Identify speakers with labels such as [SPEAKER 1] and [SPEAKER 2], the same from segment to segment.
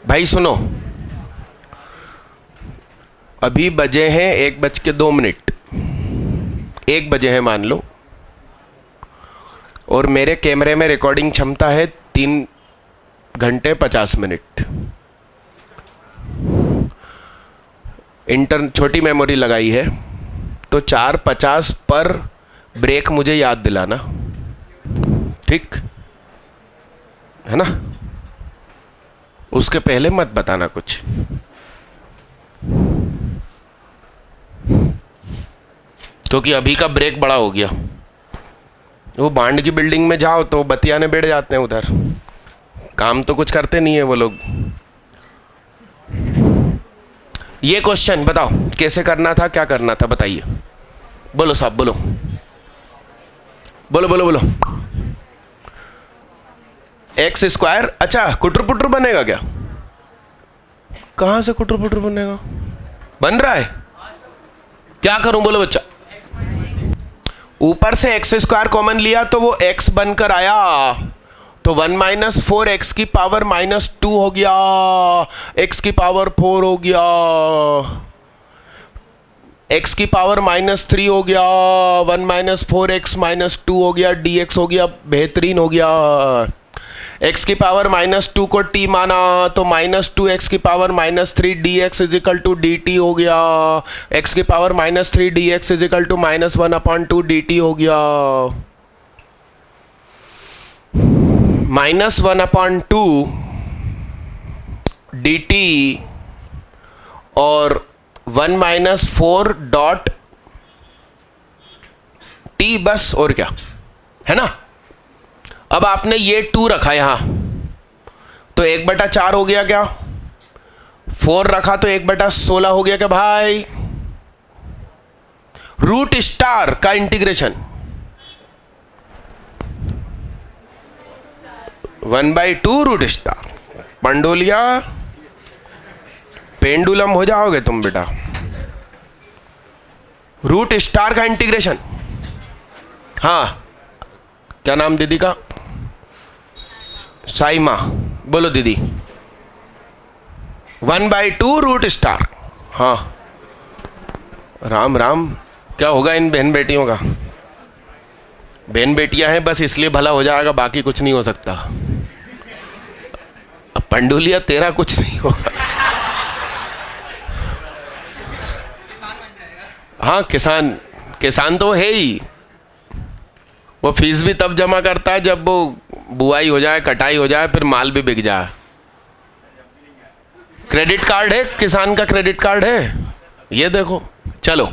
[SPEAKER 1] भाई सुनो, अभी बजे हैं 1:02, 1 बजे हैं मान लो, और मेरे कैमरे में रिकॉर्डिंग क्षमता है 3 घंटे 50 मिनट। छोटी मेमोरी लगाई है, तो 4:50 पर ब्रेक मुझे याद दिलाना, ठीक है ना? उसके पहले मत बताना कुछ। क्योंकि अभी का ब्रेक बड़ा हो गया। वो बांड की बिल्डिंग में जाओ तो बतियाने बैठ जाते हैं उधर, काम तो कुछ करते नहीं है वो लोग। ये क्वेश्चन बताओ कैसे करना था, क्या करना था, बताइए। बोलो साहब, बोलो बोलो बोलो बोलो। एक्स स्क्वायर, अच्छा कुटर पुटर बनेगा क्या? कहां से कुटर पुटर बनेगा? बन रहा है, क्या करूं बोलो बच्चा? ऊपर से एक्स स्क्वायर कॉमन लिया तो वो एक्स बनकर आया, तो 1 - 4 एक्स की पावर -2 हो गया, एक्स की पावर 4 हो गया, एक्स की पावर -3 हो गया, 1 - 4 एक्स -2 हो गया, dx हो गया, बेहतरीन हो गया। x की पावर -2 को t माना तो -2 x की पावर -3 dx = dt हो गया, x की पावर -3 dx = -1/2 dt हो गया। -1/2 dt और 1 - 4 डॉट t, बस, और क्या है ना? अब आपने ये 2 रखा यहां, तो 1/4 हो गया क्या? 4 रखा तो 1/16 हो गया क्या भाई? रूट स्टार का इंटीग्रेशन 1/2 रूट स्टार। पंडोलिया पेंडुलम हो जाओगे तुम बेटा। रूट स्टार का इंटीग्रेशन, हाँ, क्या नाम दीदी का? साइमा, बोलो दीदी। 1/2 रूट स्टार, हाँ। राम राम, क्या होगा इन बहन बेटियों का? बहन बेटियां हैं बस इसलिए भला हो जाएगा, बाकी कुछ नहीं हो सकता। अब पंडुलिया तेरा कुछ नहीं होगा। हाँ, किसान तो है ही। वो फीस भी तब जमा करता है जब वो बुआई हो जाए, कटाई हो जाए, फिर माल भी बिक जाए। क्रेडिट कार्ड है, किसान का क्रेडिट कार्ड है, ये देखो। चलो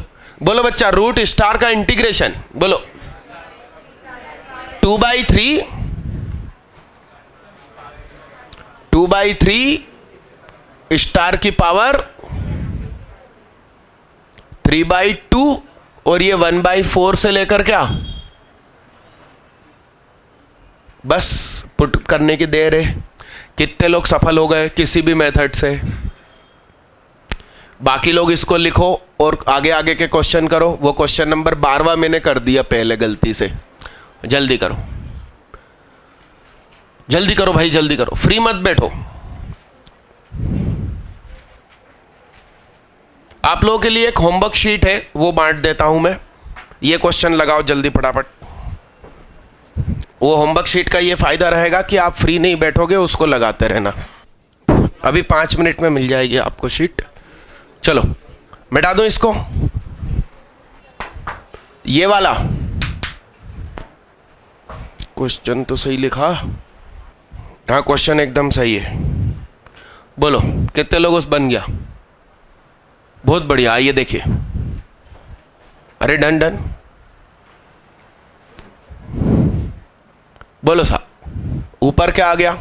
[SPEAKER 1] बोलो बच्चा, रूट स्टार का इंटीग्रेशन बोलो। 2/3 स्टार की पावर 3/2, और ये 1/4 से लेकर क्या, बस पुट करने की देर है। कितने लोग सफल हो गए किसी भी मेथड से? बाकी लोग इसको लिखो और आगे आगे के क्वेश्चन करो। वो क्वेश्चन नंबर 12वां मैंने कर दिया पहले गलती से। जल्दी करो, जल्दी करो भाई, जल्दी करो, फ्री मत बैठो। आप लोगों के लिए एक होमवर्क शीट है, वो बांट देता हूं मैं। ये क्वेश्चन लगाओ जल्दी फटाफट। वो होमवर्क शीट का ये फायदा रहेगा कि आप फ्री नहीं बैठोगे, उसको लगाते रहना। अभी 5 मिनट में मिल जाएगी आपको शीट। चलो मिटा दो इसको, ये वाला क्वेश्चन तो सही लिखा। हाँ, क्वेश्चन एकदम सही है। बोलो कितने लोगों से बन गया? बहुत बढ़िया, आइए देखिए। अरे डन डन, बोलो साहब। ऊपर क्या आ गया?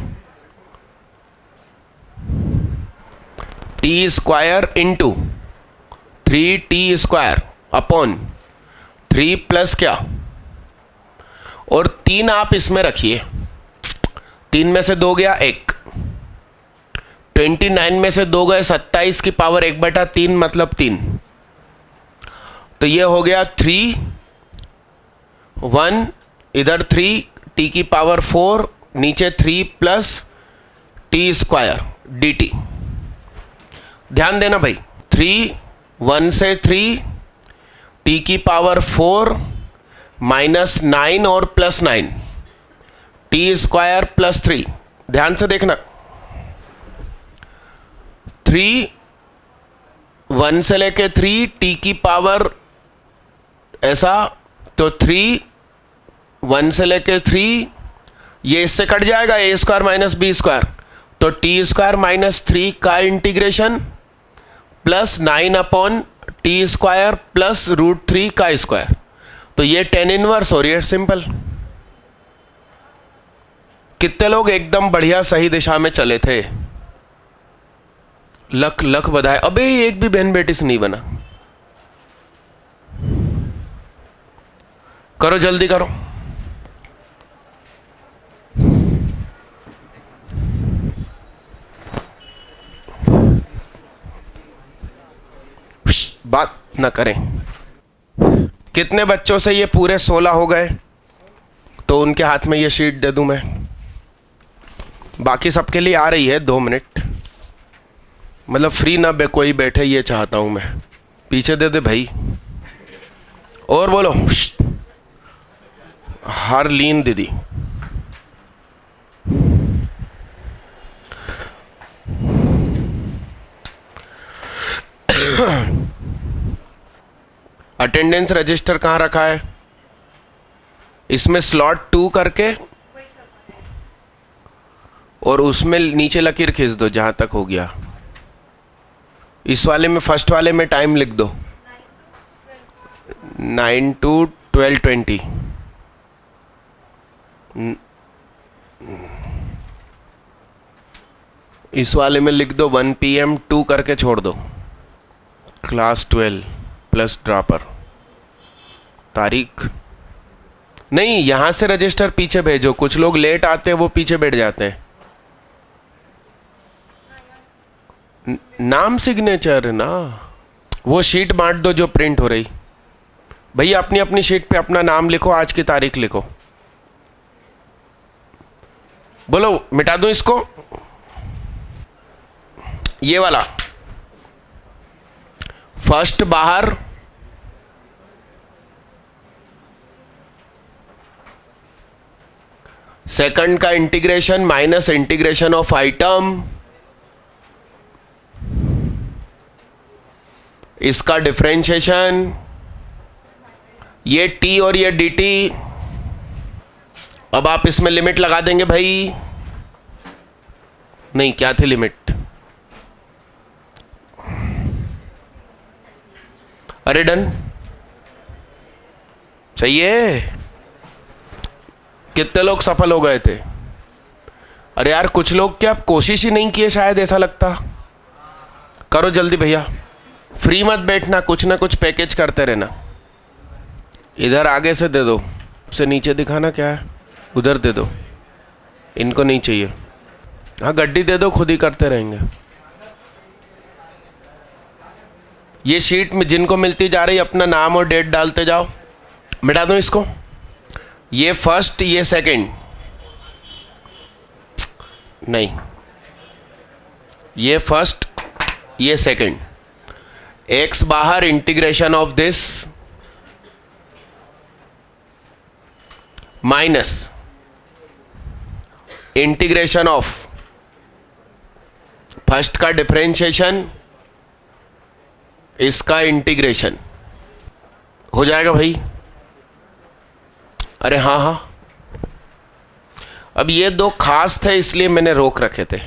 [SPEAKER 1] t² into 3t² upon 3 plus क्या, और 3 आप इसमें रखिए। 3 में से 2 गया 1, 29 में से 2 गए 27 की पावर 1/3 मतलब 3। तो ये हो गया 3, 1, इधर 3, t की पावर 4, नीचे 3 प्लस t² dt। ध्यान देना भाई, 3 1 से 3 t की पावर 4 माइनस 9 और प्लस 9 टी स्क्वायर प्लस 3। ध्यान से देखना, 3 1 से लेके 3 टी की पावर ऐसा, तो 3 1 से लेके 3, ये इससे कट जाएगा ए स्क्वायर माइनस बी स्क्वायर, तो टी स्क्वायर माइनस 3 का integration plus 9 upon T square plus √3 का स्क्वायर, तो ये tan इनवर्स हो रही है, सिंपल। कितने लोग एकदम बढ़िया सही दिशा में चले थे, लख लख बधाई। अबे एक भी बहन बेटी से नहीं बना, करो जल्दी करो। बात ना करें। कितने बच्चों से ये पूरे 16 हो गए, तो उनके हाथ में ये शीट दे दूं मैं। बाकी सबके लिए आ रही है, 2 मिनट, मतलब फ्री ना कोई बैठे, ये चाहता हूं मैं। पीछे दे दे भाई, और बोलो। हारलीन दीदी, अटेंडेंस रजिस्टर कहाँ रखा है? इसमें स्लॉट 2 करके और उसमें नीचे लकीर खींच दो जहां तक हो गया। इस वाले में, फर्स्ट वाले में टाइम लिख दो, 9 to 12:20। इस वाले में लिख दो 1 PM 2 करके छोड़ दो। Class 12 plus dropper. तारीख नहीं, यहां से रजिस्टर पीछे भेजो। कुछ लोग लेट आते हैं, वो पीछे बैठ जाते हैं। नाम सिग्नेचर ना, वो शीट बांट दो जो प्रिंट हो रही। भैया अपनी अपनी शीट पे अपना नाम लिखो, आज की तारीख लिखो। बोलो मिटा दूं इसको, ये वाला फर्स्ट बाहर, सेकंड का integration minus integration of item, इसका डिफरेंशिएशन, ये t और ये dt। अब आप इसमें लिमिट लगा देंगे भाई। नहीं, क्या थी लिमिट? अरे डन, सही है। कितने लोग सफल हो गए थे? अरे यार कुछ लोग क्या कोशिश ही नहीं किए शायद, ऐसा लगता। करो जल्दी भैया, फ्री मत बैठना, कुछ ना कुछ पैकेज करते रहना। इधर आगे से दे दो, से नीचे दिखाना क्या है, उधर दे दो, इनको नहीं चाहिए। हाँ गड्डी दे दो, खुद ही करते रहेंगे। ये शीट में जिनको मिलती जा रही, अपना नाम और डेट डालते जाओ। मिटा दो इसको, ये फर्स्ट ये सेकंड, नहीं ये फर्स्ट ये सेकंड। एक्स बाहर, integration of this minus integration of first का डिफरेंशिएशन, इसका इंटीग्रेशन हो जाएगा भाई। अरे हाँ हाँ, अब ये 2 खास थे इसलिए मैंने रोक रखे थे।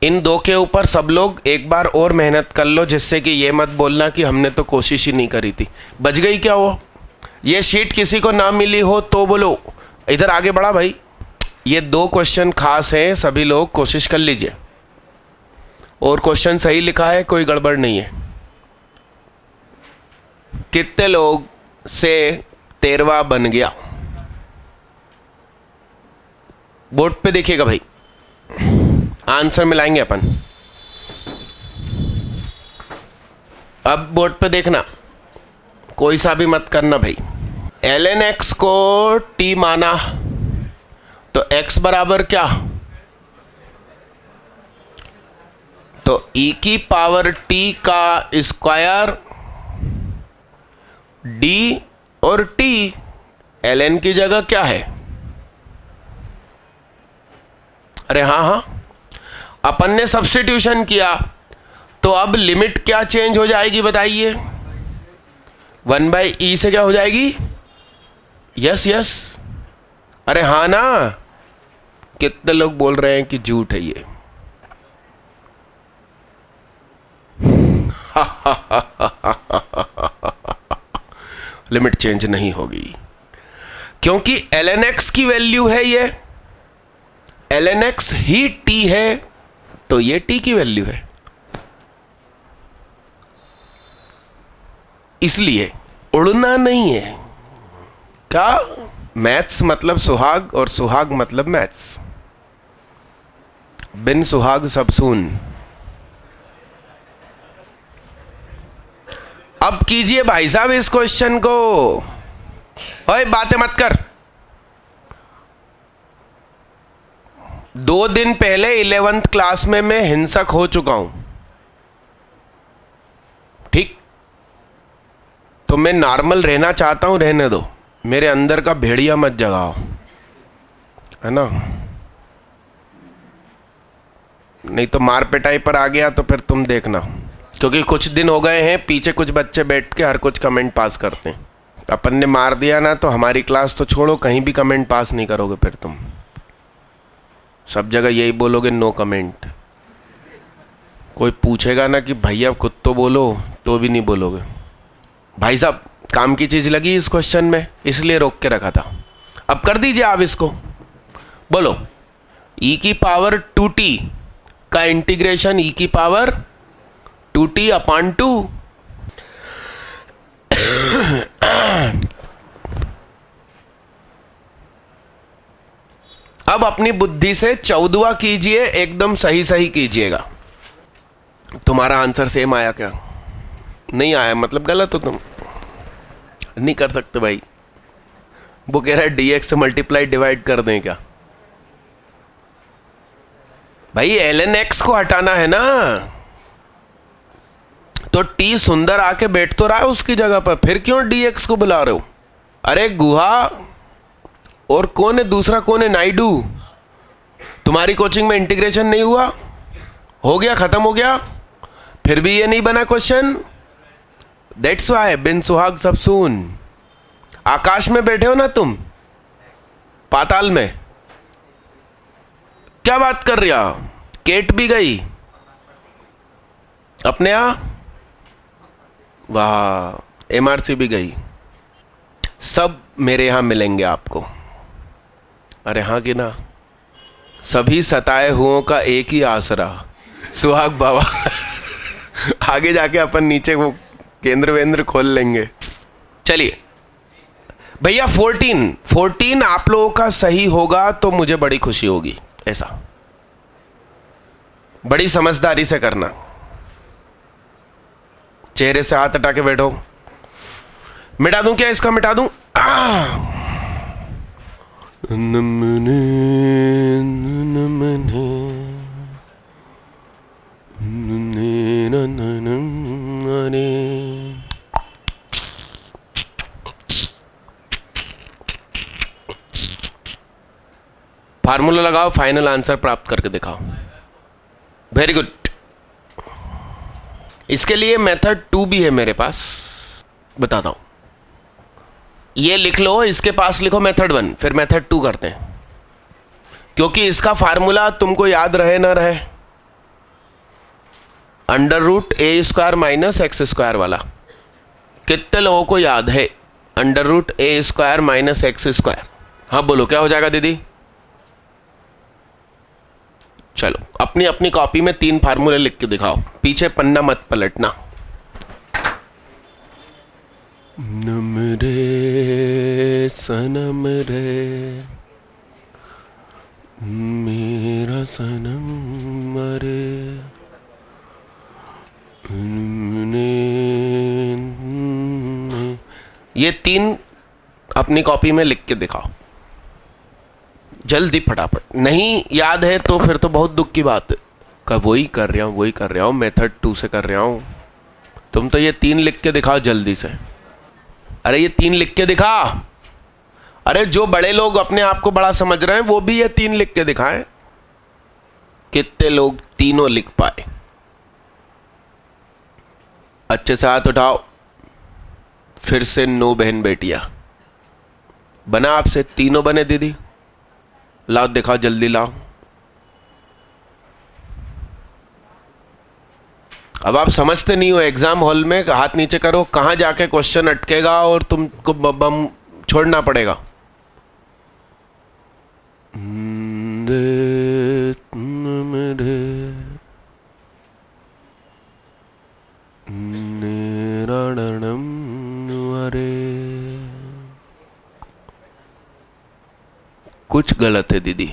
[SPEAKER 1] इन 2 के ऊपर सब लोग एक बार और मेहनत कर लो, जिससे कि ये मत बोलना कि हमने तो कोशिश ही नहीं करी थी। बच गई क्या वो? ये शीट किसी को ना मिली हो तो बोलो, इधर आगे बढ़ा भाई। ये 2 क्वेश्चन खास हैं, सभी लोग कोशिश कर लीजिए। और क्वेश्चन सही लिखा है, कोई गड़बड़ नहीं है। कितने लोग से 13वां बन गया? बोर्ड पे देखिएगा भाई, आंसर मिलाएंगे अपन। अब बोर्ड पे देखना, कोई सा भी मत करना भाई। ln x को t माना तो x बराबर क्या? तो e की पावर t का स्क्वायर d और t ln की जगह क्या है? अरे हाँ, अपन ने सब्स्टिट्यूशन किया तो अब लिमिट क्या चेंज हो जाएगी बताइए? 1/e से क्या हो जाएगी? यस। अरे हाँ ना, कितने लोग बोल रहे हैं कि झूठ है ये। लिमिट चेंज नहीं होगी क्योंकि ln x की वैल्यू है ये, ln x ही t है, तो ये t की वैल्यू है। इसलिए उड़ना नहीं है। क्या? मैथ्स मतलब सुहाग और सुहाग मतलब मैथ्स। बिन सुहाग सब सून। अब कीजिए भाई साहब इस क्वेश्चन को। ओए बातें मत कर। 2 दिन पहले 11th क्लास में मैं हिंसक हो चुका हूं, ठीक? तो मैं नॉर्मल रहना चाहता हूं, रहने दो। मेरे अंदर का भेड़िया मत जगाओ, है ना? नहीं तो मार पिटाई पर आ गया तो फिर तुम देखना, क्योंकि कुछ दिन हो गए हैं पीछे कुछ बच्चे बैठ के हर कुछ कमेंट पास करते हैं। अपन ने मार दिया ना तो हमारी क्लास तो छोड़ो, कहीं भी कमेंट पास नहीं करोगे। फिर तुम सब जगह यही बोलोगे, नो कमेंट। कोई पूछेगा ना कि भैया खुद तो बोलो, तो भी नहीं बोलोगे। भाई साहब काम की चीज लगी इस क्वेश्चन में, इसलिए रोक के रखा था। अब कर दीजिए आप इसको। बोलो e की पावर 2t का इंटीग्रेशन e की पावर 2t अपॉन 2। अब अपनी बुद्धि से 14वां कीजिए, एकदम सही सही कीजिएगा। तुम्हारा आंसर सेम आया क्या? नहीं आया मतलब गलत हो तुम। नहीं कर सकते भाई। वो कह रहा है dx से मल्टीप्लाई डिवाइड कर दें क्या? भाई ln x को हटाना है ना, तो t सुंदर आके बैठ तो रहा है उसकी जगह पर, फिर क्यों dx को बुला रहे हो? अरे गुहा और कौन है दूसरा, कौन है? नायडू। तुम्हारी कोचिंग में इंटीग्रेशन नहीं हुआ? हो गया, खत्म हो गया, फिर भी ये नहीं बना क्वेश्चन। दैट्स व्हाई बिन सुहाग सब सून। आकाश में बैठे हो ना तुम, पाताल में। क्या बात कर रही हो? केट भी गई अपने यहां, वाह, एमआरसी भी गई। सब मेरे यहां मिलेंगे आपको। अरे हाँ कि ना? सभी सताए हुओं का एक ही आसरा, सुहाग बाबा। आगे जाके अपन नीचे वो केंद्र वेंद्र खोल लेंगे। चलिए भैया 14 आप लोगों का सही होगा तो मुझे बड़ी खुशी होगी। ऐसा बड़ी समझदारी से करना। चेहरे से हाथ हटा के बैठो। मिटा दूं क्या इसका? मिटा दूं? फार्मूला लगाओ, फाइनल आंसर प्राप्त करके दिखाओ। Very good. इसके लिए मेथड 2 भी है मेरे पास, बताता हूं। ये लिख लो, इसके पास लिखो मेथड 1, फिर मेथड 2 करते हैं, क्योंकि इसका फार्मूला तुमको याद रहे ना रहे। √a² माइनस x² वाला कितने लोगों को याद है? √a² minus x²। हाँ बोलो, क्या हो जाएगा दीदी? चलो अपनी अपनी कॉपी में 3 फार्मूले लिख के दिखाओ, पीछे पन्ना मत पलटना। नम रे सनम रे मेरा सनम मरे। ये 3 अपनी कॉपी में लिख के दिखाओ जल्दी फटाफट। नहीं याद है तो फिर तो बहुत दुख की बात है। वही कर रहा हूँ, मेथड 2 से कर रहा हूँ। तुम तो ये 3 लिख के दिखाओ जल्दी से। अरे ये 3 लिख के दिखा। अरे जो बड़े लोग अपने आप को बड़ा समझ रहे हैं वो भी ये 3 लिख के दिखाएं। कितने लोग तीनों लिख पाए? अच्छे से हाथ उठाओ। फिर से नो बहन बेटियां बना आपसे, तीनों बने दीदी? लाओ दिखाओ, जल्दी लाओ। अब आप समझते नहीं हो, एग्जाम हॉल में हाथ नीचे करो, कहां जाके क्वेश्चन अटकेगा और तुमको बम छोड़ना पड़ेगा। कुछ गलत है दीदी,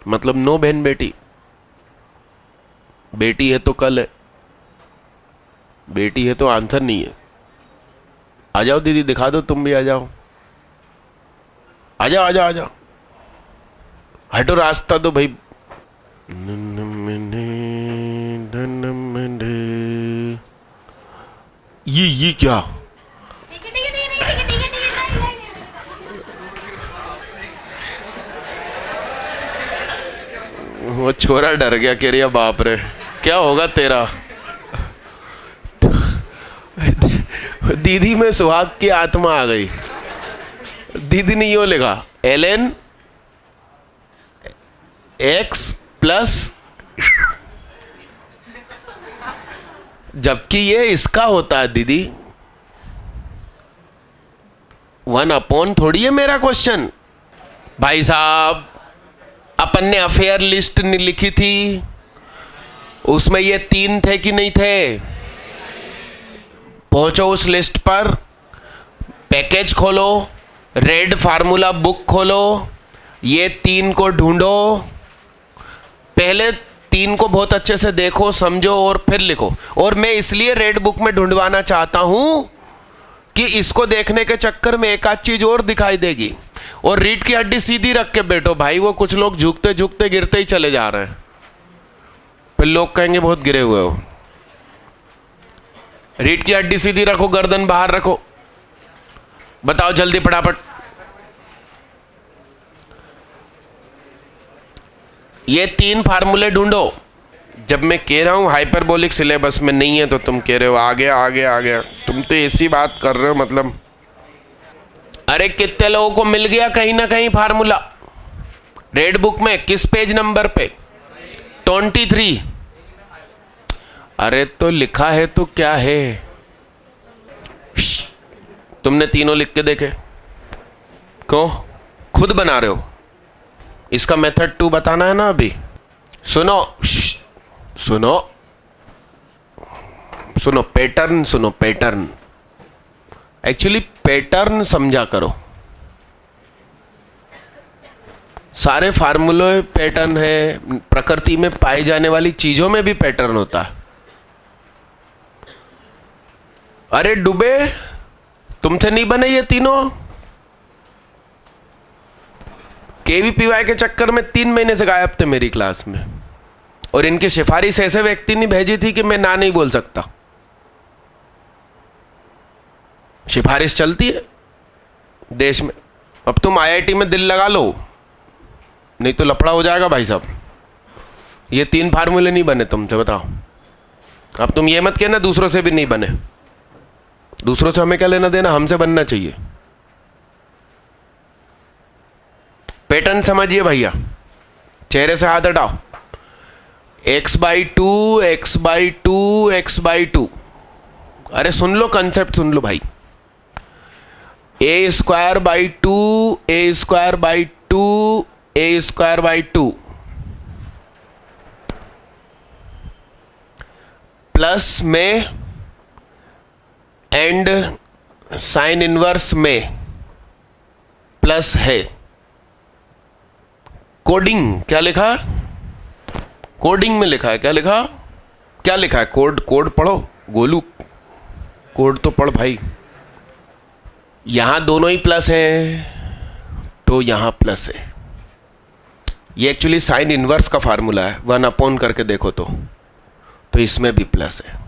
[SPEAKER 1] मतलब नो बहन बेटी। बेटी है तो कल है, बेटी है तो आंसर नहीं है। आ जाओ दीदी, दिखा दो, तुम भी आ जाओ, आ जाओ, आ जाओ, आ जाओ। हटो, रास्ता दो भाई। ये क्या? वो छोरा डर गया, कह रही बाप रे क्या होगा तेरा। दीदी में सुहाग की आत्मा आ गई। दीदी ने यो लिखा ln x प्लस, जबकि ये इसका होता है दीदी। 1/, थोड़ी है मेरा क्वेश्चन। भाई साहब, अपन ने अफेयर लिस्ट लिखी थी, उसमें ये 3 थे कि नहीं थे? पहुंचो उस लिस्ट पर, पैकेज खोलो, रेड फार्मूला बुक खोलो, ये 3 को ढूंढो। पहले 3 को बहुत अच्छे से देखो, समझो और फिर लिखो। और मैं इसलिए रेड बुक में ढूंढवाना चाहता हूं कि इसको देखने के चक्कर में एक आध चीज और दिखाई देगी। और रीढ़ की हड्डी सीधी रख के बैठो भाई, वो कुछ लोग झुकते झुकते गिरते ही चले जा रहे हैं, फिर लोग कहेंगे बहुत गिरे हुए हो। रीढ़ की हड्डी सीधी रखो, गर्दन बाहर रखो। बताओ जल्दी फटाफट। ये 3 फार्मूले ढूंढो। जब मैं कह रहा हूं हाइपरबोलिक सिलेबस में नहीं है तो तुम कह रहे हो आ गया आ गया आ गया। तुम तो ऐसी बात कर रहे हो मतलब। अरे कितने लोगों को मिल गया कहीं ना कहीं फार्मूला रेड बुक में? किस पेज नंबर पे? 23। अरे तो लिखा है तो क्या है? तुमने तीनों लिख के देखे? क्यों खुद बना रहे हो? इसका मेथड 2 बताना है ना अभी। सुनो सुनो सुनो, पैटर्न सुनो, पैटर्न। एक्चुअली पैटर्न समझा करो। सारे फार्मूले पैटर्न है, प्रकृति में पाई जाने वाली चीजों में भी पैटर्न होता है। अरे डूबे, तुमसे नहीं बने ये तीनों? केवीपीवाई के चक्कर में 3 महीने से गायब थे मेरी क्लास में, और इनकी सिफारिश ऐसे व्यक्ति ने भेजी थी कि मैं ना नहीं बोल सकता। सिफारिश चलती है देश में। अब तुम आईआईटी में दिल लगा लो, नहीं तो लफड़ा हो जाएगा भाई साहब। ये 3 फार्मूले नहीं बने तुमसे, बताओ। अब तुम ये मत कहना दूसरों से भी नहीं बने। दूसरों से हमें क्या लेना देना, हमसे बनना चाहिए। पैटर्न समझिए भैया, चेहरे से हाथ हटाओ। x/2 x/2 x/2। अरे सुन लो, कंसेप्ट सुन लो भाई। a²/2 a²/2 a²/2 प्लस में एंड साइन इनवर्स में प्लस है। कोडिंग क्या लिखा? कोडिंग में लिखा है, क्या लिखा? क्या लिखा है? कोड, कोड पढ़ो गोलू, कोड तो पढ़ भाई। यहां दोनों ही प्लस हैं तो यहां प्लस है, ये एक्चुअली साइन इनवर्स का फार्मूला है, 1 करके देखो तो इसमें भी प्लस है,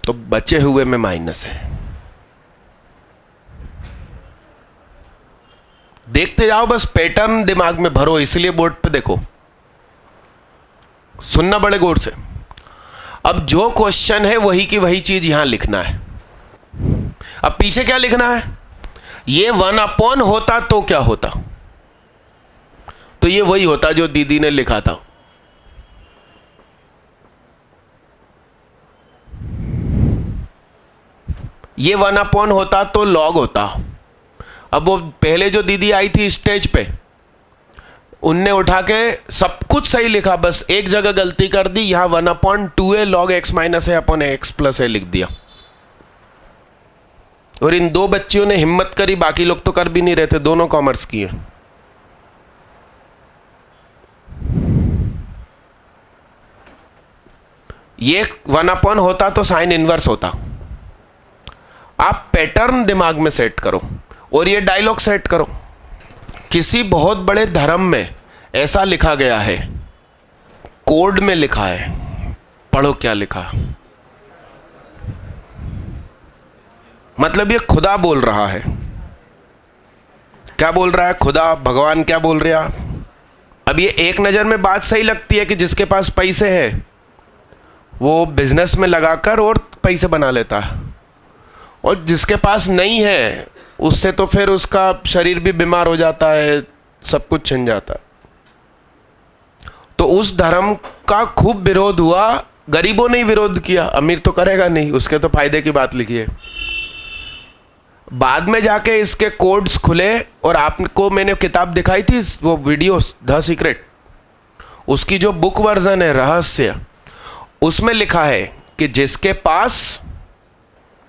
[SPEAKER 1] तो बचे हुए में माइनस है। देखते जाओ, बस पैटर्न दिमाग में भरो, इसलिए बोर्ड पे देखो, सुनना बड़े गौर से। अब जो क्वेश्चन है वही की वही चीज यहां लिखना है। अब पीछे क्या लिखना है, ये 1 होता तो क्या होता, तो ये वही होता जो दीदी ने लिखा था। ये 1 होता तो log होता। अब वो पहले जो दीदी आई थी स्टेज पे, उनने उठा के सब कुछ सही लिखा, बस एक जगह गलती कर दी, यहां 1/2a log x माइनस है अपॉन x प्लस है लिख दिया। और इन दो बच्चियों ने हिम्मत करी, बाकी लोग तो कर भी नहीं रहे थे, दोनों कॉमर्स की हैं। ये 1 होता तो साइन इनवर्स होता। आप पैटर्न दिमाग में सेट करो और ये डायलॉग सेट करो। किसी बहुत बड़े धर्म में ऐसा लिखा गया है, कोड में लिखा है, पढ़ो क्या लिखा। मतलब ये खुदा बोल रहा है। क्या बोल रहा है? खुदा, भगवान क्या बोल रहा है? अब ये एक नज़र में बात सही लगती है कि जिसके पास पैसे हैं वो बिजनेस में लगाकर और पैसे बना लेता है, और जिसके पास नहीं है उससे तो फिर उसका शरीर भी बीमार हो जाता है, सब कुछ छिन जाता है। तो उस धर्म का खूब विरोध हुआ, गरीबों ने ही विरोध किया, अमीर तो करेगा नहीं, उसके तो फायदे की बात लिखी है। बाद में जाके इसके कोड्स खुले, और आपको मैंने किताब दिखाई थी वो वीडियो द सीक्रेट, उसकी जो बुक वर्जन है रहस्य, उसमें लिखा है कि जिसके पास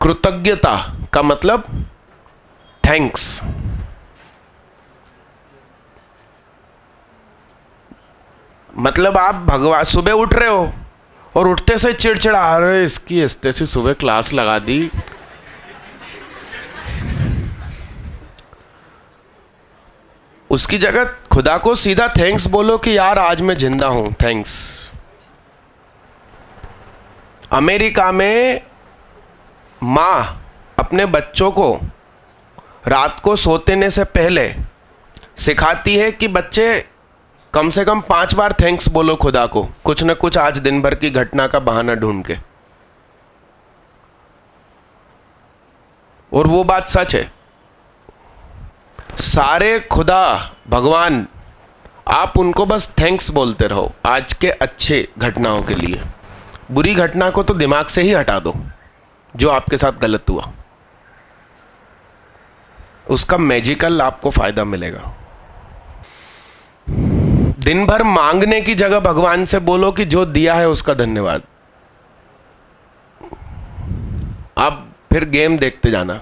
[SPEAKER 1] कृतज्ञता का मतलब थैंक्स, मतलब आप भगवान सुबह उठ रहे हो और उठते से चिड़चिड़ा, अरे इसकी हंसते से सुबह क्लास लगा दी, उसकी जगह खुदा को सीधा थैंक्स बोलो कि यार आज मैं जिंदा हूं, थैंक्स। अमेरिका में माँ अपने बच्चों को रात को सोने से पहले सिखाती है कि बच्चे कम से कम 5 बार थैंक्स बोलो खुदा को, कुछ न कुछ आज दिन भर की घटना का बहाना ढूंढ के। और वो बात सच है, सारे खुदा भगवान आप उनको बस थैंक्स बोलते रहो आज के अच्छे घटनाओं के लिए। बुरी घटना को तो दिमाग से ही हटा दो, जो आपके साथ गलत हुआ, उसका मैजिकल आपको फायदा मिलेगा। दिन भर मांगने की जगह भगवान से बोलो कि जो दिया है उसका धन्यवाद। आप फिर गेम देखते जाना,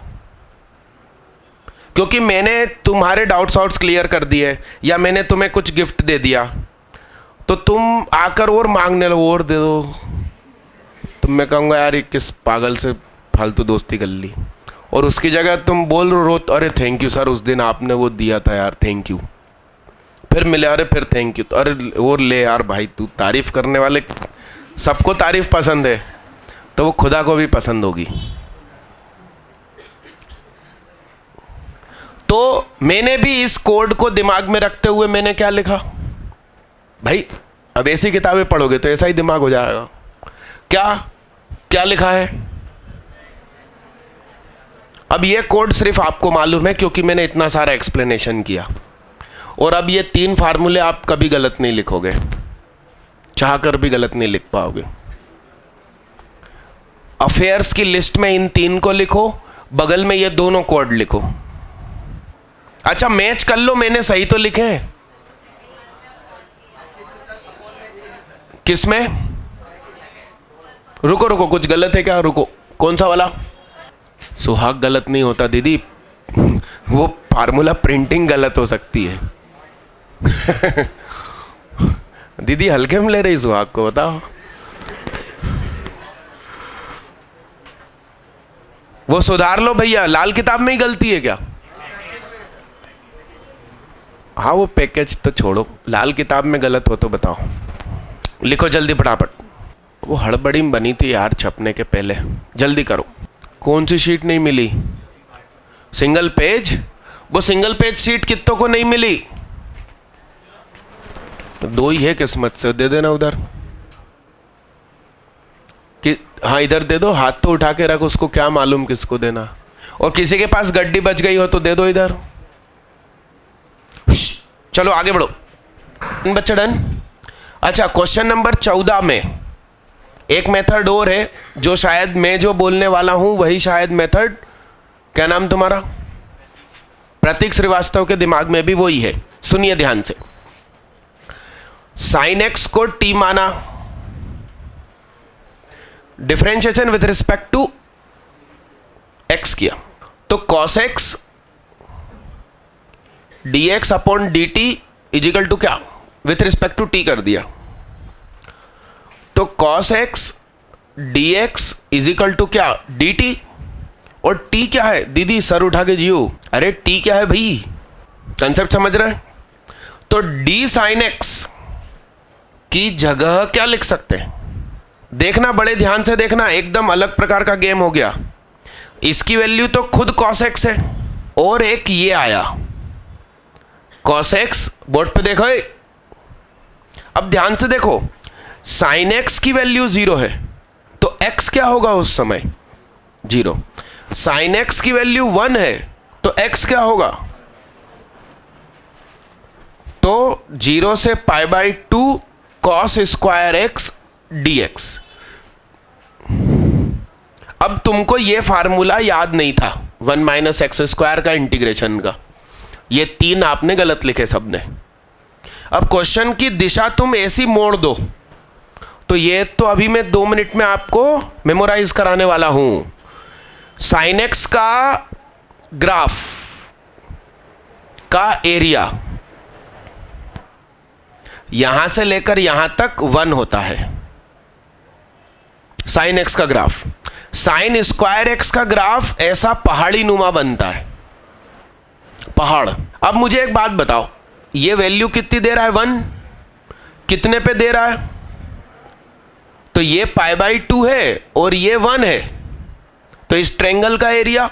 [SPEAKER 1] क्योंकि मैंने तुम्हारे डाउट्स आउट्स क्लियर कर दिए या मैंने तुम्हें कुछ गिफ्ट दे दिया तो तुम आकर और मांगने लो और दे दो, तो मैं कहूँगा यार ये किस पागल से फालतू दोस्ती कर ली। और उसकी जगह तुम बोल रो, अरे थैंक यू सर, उस दिन आपने वो दिया था यार, थैंक यू। फिर मिले, अरे फिर थैंक यू, तो अरे और ले यार भाई, तू तारीफ करने वाले, सबको तारीफ पसंद है तो वो खुदा को भी पसंद होगी। तो मैंने भी इस कोड को दिमाग में रखते हुए मैंने क्या लिखा भाई, अब ऐसी किताबें पढ़ोगे तो ऐसा ही दिमाग हो जाएगा। क्या क्या लिखा है? अब ये कोड सिर्फ आपको मालूम है क्योंकि मैंने इतना सारा एक्सप्लेनेशन किया, और अब ये 3 फार्मूले आप कभी गलत नहीं लिखोगे, चाहकर भी गलत नहीं लिख पाओगे। अफेयर्स की लिस्ट में इन 3 को लिखो, बगल में ये दोनों कोड लिखो। अच्छा मैच कर लो, मैंने सही तो लिखे हैं। किसमें? रुको रुको, कुछ गलत है क्या? रुको, कौन सा वाला? सुहाग गलत नहीं होता दीदी, वो फार्मूला प्रिंटिंग गलत हो सकती है। दीदी हल्के में ले रही सुहाग को, बताओ। वो सुधार लो भैया, लाल किताब में ही गलती है क्या? हाँ वो पैकेज तो छोड़ो, लाल किताब में गलत हो तो बताओ, लिखो जल्दी फटाफट। वो हड़बड़ी में बनी थी यार छपने के पहले, जल्दी करो। कौन सी शीट नहीं मिली? Single page? वो सिंगल पेज शीट कितनों को नहीं मिली? तो 2 ही है किस्मत से, दे देना उधर कि हाँ इधर दे दो, हाथ तो उठा के रख, उसको क्या मालूम किसको देना। और किसी के पास गड्डी बच गई हो तो दे दो इधर। चलो आगे बढ़ो बच्चा, डन। अच्छा क्वेश्चन नंबर 14 में एक मेथड और है जो शायद मैं जो बोलने वाला हूं वही शायद मेथड, क्या नाम तुम्हारा? प्रतीक श्रीवास्तव के दिमाग में भी वही है। सुनिए ध्यान से। साइन एक्स को टी माना, differentiation with respect to X किया, तो cos X D X upon D T equal to क्या? विथ रिस्पेक्ट टू टी कर दिया, तो cos X D X equal to क्या? D T. और टी क्या है? दीदी सर उठा के जियो, अरे टी क्या है भाई, कंसेप्ट समझ रहे हैं? तो डी साइन एक्स की जगह क्या लिख सकते हैं? देखना, बड़े ध्यान से देखना, एकदम अलग प्रकार का गेम हो गया। इसकी वैल्यू तो खुद कॉस एक्स है, और एक ये आया कॉस एक्स, बोर्ड पे देखो। अब ध्यान से देखो, साइन एक्स की वैल्यू 0 है तो एक्स क्या होगा उस समय? 0। साइन एक्स की वैल्यू 1 है तो एक्स क्या होगा? तो 0 से π/2 cos square X D X. अब तुमको ये फार्मूला याद नहीं था 1 - x² का इंटीग्रेशन का, ये 3 आपने गलत लिखे सबने। अब क्वेश्चन की दिशा तुम ऐसी मोड़ दो, तो ये तो अभी मैं 2 मिनट में आपको मेमोराइज कराने वाला हूं। साइन एक्स का ग्राफ का एरिया यहां से लेकर यहां तक 1 होता है, साइन एक्स का ग्राफ। साइन स्क्वायर एक्स का ग्राफ ऐसा पहाड़ी नुमा बनता है, पहाड़। अब मुझे एक बात बताओ, ये वैल्यू कितनी दे रहा है? 1। कितने पे दे रहा है? तो ये π/2 है और ये 1 है, तो इस ट्रायंगल का area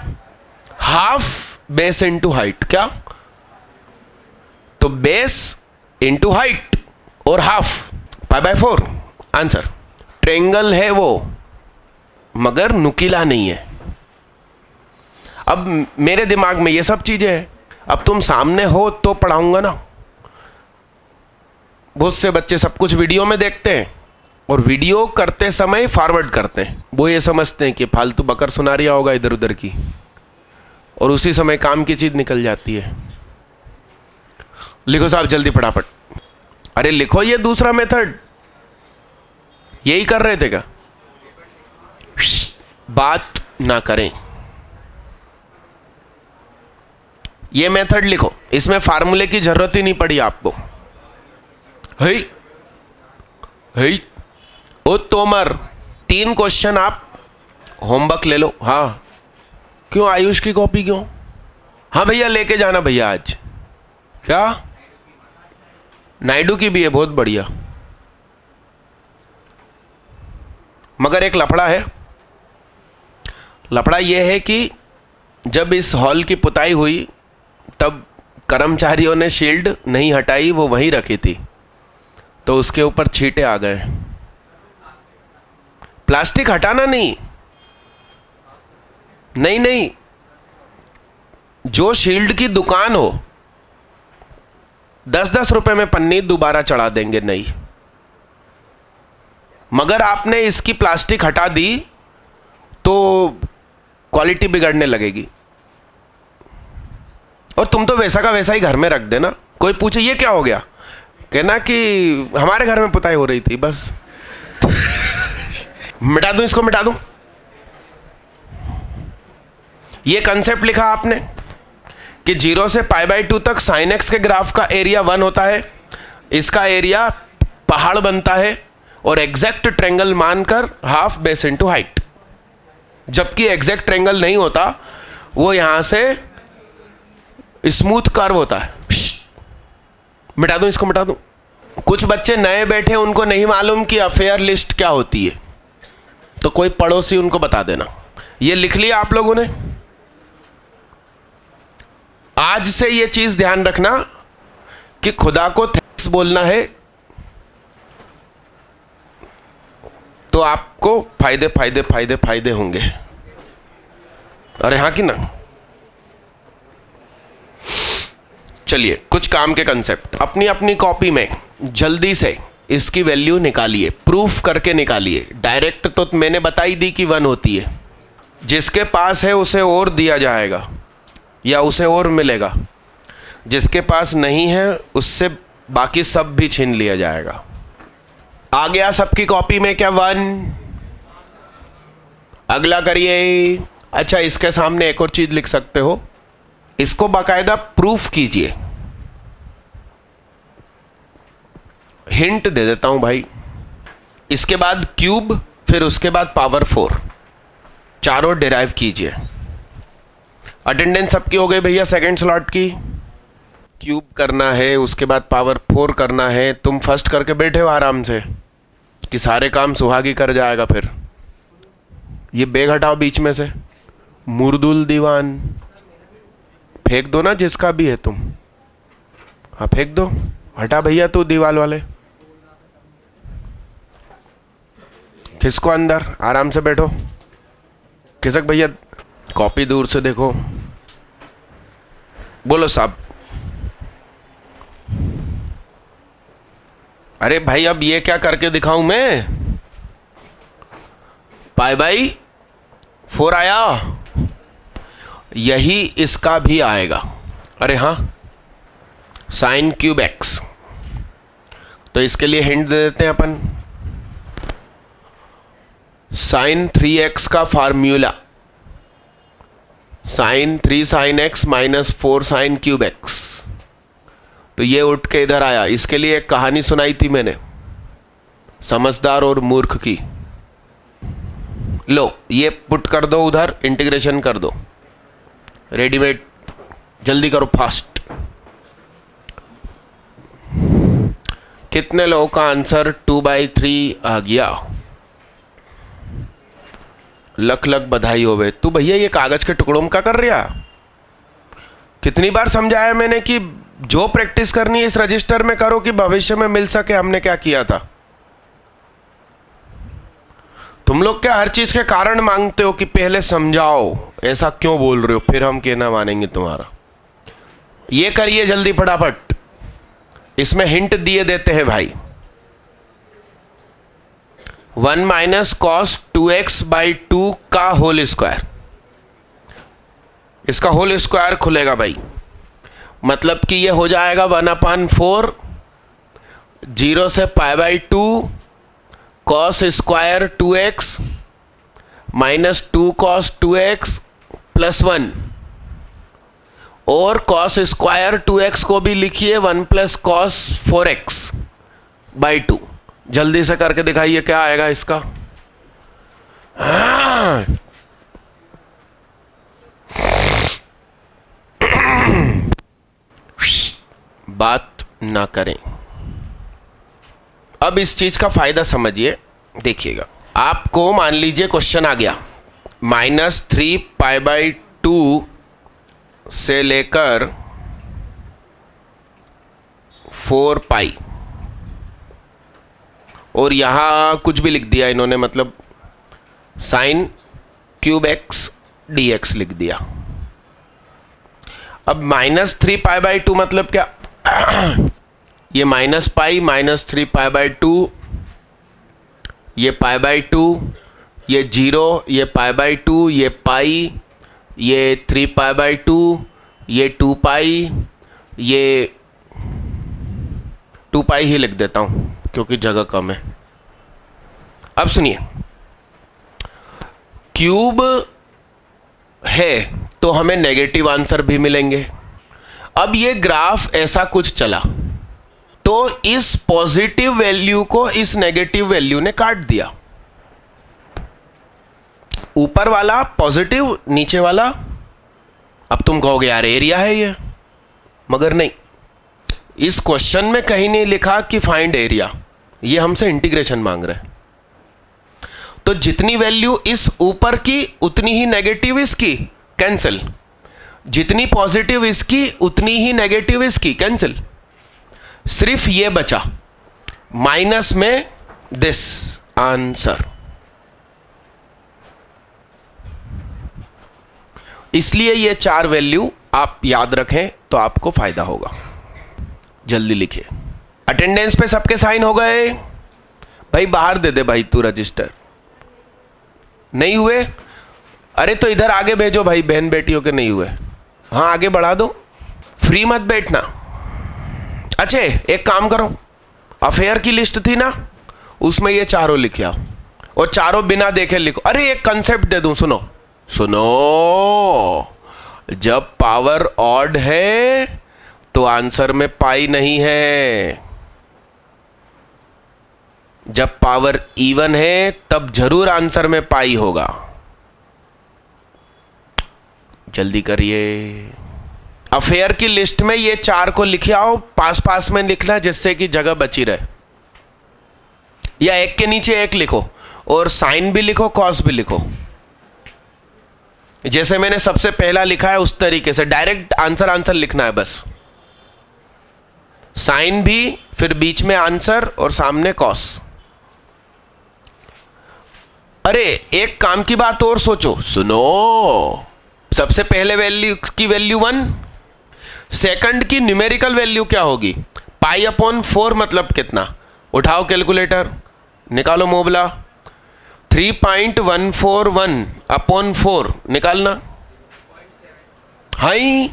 [SPEAKER 1] half base into height. क्या? तो बेस इंटू हाइट और हाफ π/4 आंसर। ट्रायंगल है वो, मगर नुकीला नहीं है। अब मेरे दिमाग में ये सब चीजें हैं, अब तुम सामने हो तो पढ़ाऊंगा ना। बहुत से बच्चे सब कुछ वीडियो में देखते हैं और वीडियो करते समय फॉरवर्ड करते हैं, वो ये समझते हैं कि फालतू बकर सुना रिया होगा इधर उधर की, और उसी समय काम की चीज निकल जाती है। लिखो साहब जल्दी फटाफट। अरे लिखो, ये दूसरा मेथड यही कर रहे थे क्या? बात ना करें, ये मेथड लिखो, इसमें फार्मूले की जरूरत ही नहीं पड़ी आपको। हे ओ तोमर, 3 क्वेश्चन आप होमवर्क ले लो। हाँ क्यों, आयुष की कॉपी क्यों? हाँ भैया लेके जाना भैया आज। क्या? नायडू की भी है, बहुत बढ़िया, मगर एक लफड़ा है। लफड़ा यह है कि जब इस हॉल की पुताई हुई तब कर्मचारियों ने शील्ड नहीं हटाई, वो वहीं रखी थी, तो उसके ऊपर छींटे आ गए। प्लास्टिक हटाना नहीं, नहीं, जो शील्ड की दुकान हो 10-10 रुपए में पन्नी दोबारा चढ़ा देंगे नहीं, मगर आपने इसकी प्लास्टिक हटा दी तो क्वालिटी बिगड़ने लगेगी। और तुम तो वैसा का वैसा ही घर में रख देना, कोई पूछे ये क्या हो गया, कहना कि हमारे घर में पुताई हो रही थी, बस मिटा दूं, इसको मिटा दूं। ये कंसेप्ट लिखा आपने कि 0 से π/2 तक साइन एक्स के ग्राफ का एरिया 1 होता है, इसका एरिया पहाड़ बनता है, और एग्जैक्ट ट्रायंगल मानकर हाफ बेस इनटू हाइट। जबकि एग्जैक्ट ट्रायंगल नहीं होता, वो यहां से स्मूथ कर्व होता है। मिटा दूं, इसको मिटा दूं। कुछ बच्चे नए बैठे, उनको नहीं मालूम कि अफेयर लिस्ट क्या होती है, तो कोई पड़ोसी उनको बता देना। ये लिख लिया आप लोगों ने? आज से ये चीज ध्यान रखना कि खुदा को थैंक्स बोलना है तो आपको फायदे फायदे फायदे फायदे होंगे। अरे हाँ कि ना? चलिए कुछ काम के कंसेप्ट अपनी अपनी कॉपी में जल्दी से इसकी वैल्यू निकालिए, प्रूफ करके निकालिए। डायरेक्ट तो मैंने बताई दी कि 1 होती है, जिसके पास है उसे और दिया जाएगा या उसे और मिलेगा, जिसके पास नहीं है उससे बाकी सब भी छीन लिया जाएगा। आ गया सबकी कॉपी में क्या 1? अगला करिए। अच्छा, इसके सामने एक और चीज लिख सकते हो, इसको बाकायदा प्रूफ कीजिए। हिंट दे देता हूं भाई, इसके बाद क्यूब, फिर उसके बाद पावर 4, चारों डिराइव कीजिए। अटेंडेंस सबकी हो गई भैया सेकंड स्लॉट की? क्यूब करना है, उसके बाद पावर 4 करना है। तुम फर्स्ट करके बैठे हो आराम से कि सारे काम सुहागी कर जाएगा। फिर ये बेग हटाओ बीच में से, मुर्दुल दीवान फेंक दो ना, जिसका भी है तुम। हाँ फेंक दो, हटा भैया तू दीवाल वाले, खिसको अंदर, आराम से बैठो। खिसक भैया, कॉपी दूर से देखो। बोलो साहब। अरे भाई अब ये क्या करके दिखाऊं मैं? पाई बाई 4 आया, यही इसका भी आएगा। अरे हाँ, साइन क्यूब एक्स। तो इसके लिए हिंट दे देते हैं अपन। साइन 3x का formula sine 3 sine x minus 4 sine cube x. तो ये उठ के इधर आया। इसके लिए एक कहानी सुनाई थी मैंने, समझदार और मूर्ख की। लो ये पुट कर दो उधर, इंटीग्रेशन कर दो, रेडीमेड। जल्दी करो, फास्ट। कितने लोगों का आंसर 2/3 आ गया? लख लख बधाई होवे। तू भैया ये कागज के टुकड़ों में क्या कर रहा? कितनी बार समझाया मैंने कि जो प्रैक्टिस करनी है इस रजिस्टर में करो कि भविष्य में मिल सके हमने क्या किया था। तुम लोग क्या हर चीज के कारण मांगते हो कि पहले समझाओ, ऐसा क्यों बोल रहे हो, फिर हम कहना मानेंगे तुम्हारा। ये करिए जल्दी फटाफट, इसमें हिंट दिए देते हैं भाई। 1 माइनस कॉस 2x/2 का होल स्क्वायर, इसका होल स्क्वायर खुलेगा भाई, मतलब कि ये हो जाएगा 1/4 0 से π/2 cos square 2x minus 2 cos 2x plus 1। और कॉस स्क्वायर 2x को भी लिखिए 1 प्लस कॉस 4x/2। जल्दी से करके दिखाइए क्या आएगा इसका। बात ना करें। अब इस चीज का फायदा समझिए, देखिएगा। आपको मान लीजिए क्वेश्चन आ गया -3 π/2 से लेकर 4 पाई, और यहां कुछ भी लिख दिया इन्होंने, मतलब साइन क्यूब एक्स dx लिख दिया। अब -3 π/2 मतलब क्या? ये माइनस पाई -3 π/2, ये π/2, ये 0, ये π/2, ये पाई, ये 3 π/2, ये 2 पाई, ये 2 पाई ही लिख देता हूं क्योंकि जगह कम है। अब सुनिए, क्यूब है तो हमें नेगेटिव आंसर भी मिलेंगे। अब ये ग्राफ ऐसा कुछ चला तो इस पॉजिटिव वैल्यू को इस नेगेटिव वैल्यू ने काट दिया। ऊपर वाला पॉजिटिव, नीचे वाला, अब तुम कहोगे यार एरिया है ये, मगर नहीं, इस क्वेश्चन में कहीं नहीं लिखा कि फाइंड एरिया, ये हमसे इंटीग्रेशन मांग रहे हैं। तो जितनी वैल्यू इस ऊपर की उतनी ही नेगेटिव इसकी, कैंसिल। जितनी पॉजिटिव इसकी उतनी ही नेगेटिव इसकी, कैंसिल। सिर्फ ये बचा माइनस में दिस आंसर। इसलिए ये 4 वैल्यू आप याद रखें तो आपको फायदा होगा। जल्दी लिखिए। अटेंडेंस पे सबके साइन हो गए? भाई बाहर दे दे भाई तू रजिस्टर। नहीं हुए? अरे तो इधर आगे भेजो भाई, बहन बेटियों के नहीं हुए। हाँ आगे बढ़ा दो, फ्री मत बैठना। अच्छा एक काम करो, अफेयर की लिस्ट थी ना, उसमें ये चारों लिखे आओ और चारों बिना देखे लिखो। अरे एक कंसेप्ट दे दूं, सुनो सुनो। जब पावर ऑड है तो आंसर में पाई नहीं है, जब पावर इवन है तब जरूर आंसर में पाई होगा। जल्दी करिए। अफेयर की लिस्ट में ये 4 को लिखे आओ, पास पास में लिखना जिससे कि जगह बची रहे, या एक के नीचे एक लिखो और साइन भी लिखो कॉस भी लिखो। जैसे मैंने सबसे पहला लिखा है उस तरीके से डायरेक्ट आंसर लिखना है बस। साइन भी, फिर बीच में आंसर और सामने कॉस। अरे एक काम की बात और सोचो, सुनो। सबसे पहले वैल्यू की वैल्यू 1, सेकंड की न्यूमेरिकल वैल्यू क्या होगी? पाई अपॉन 4 मतलब कितना? उठाओ कैलकुलेटर, निकालो मोबला। 3.141 अपॉन 4 निकालना। हाई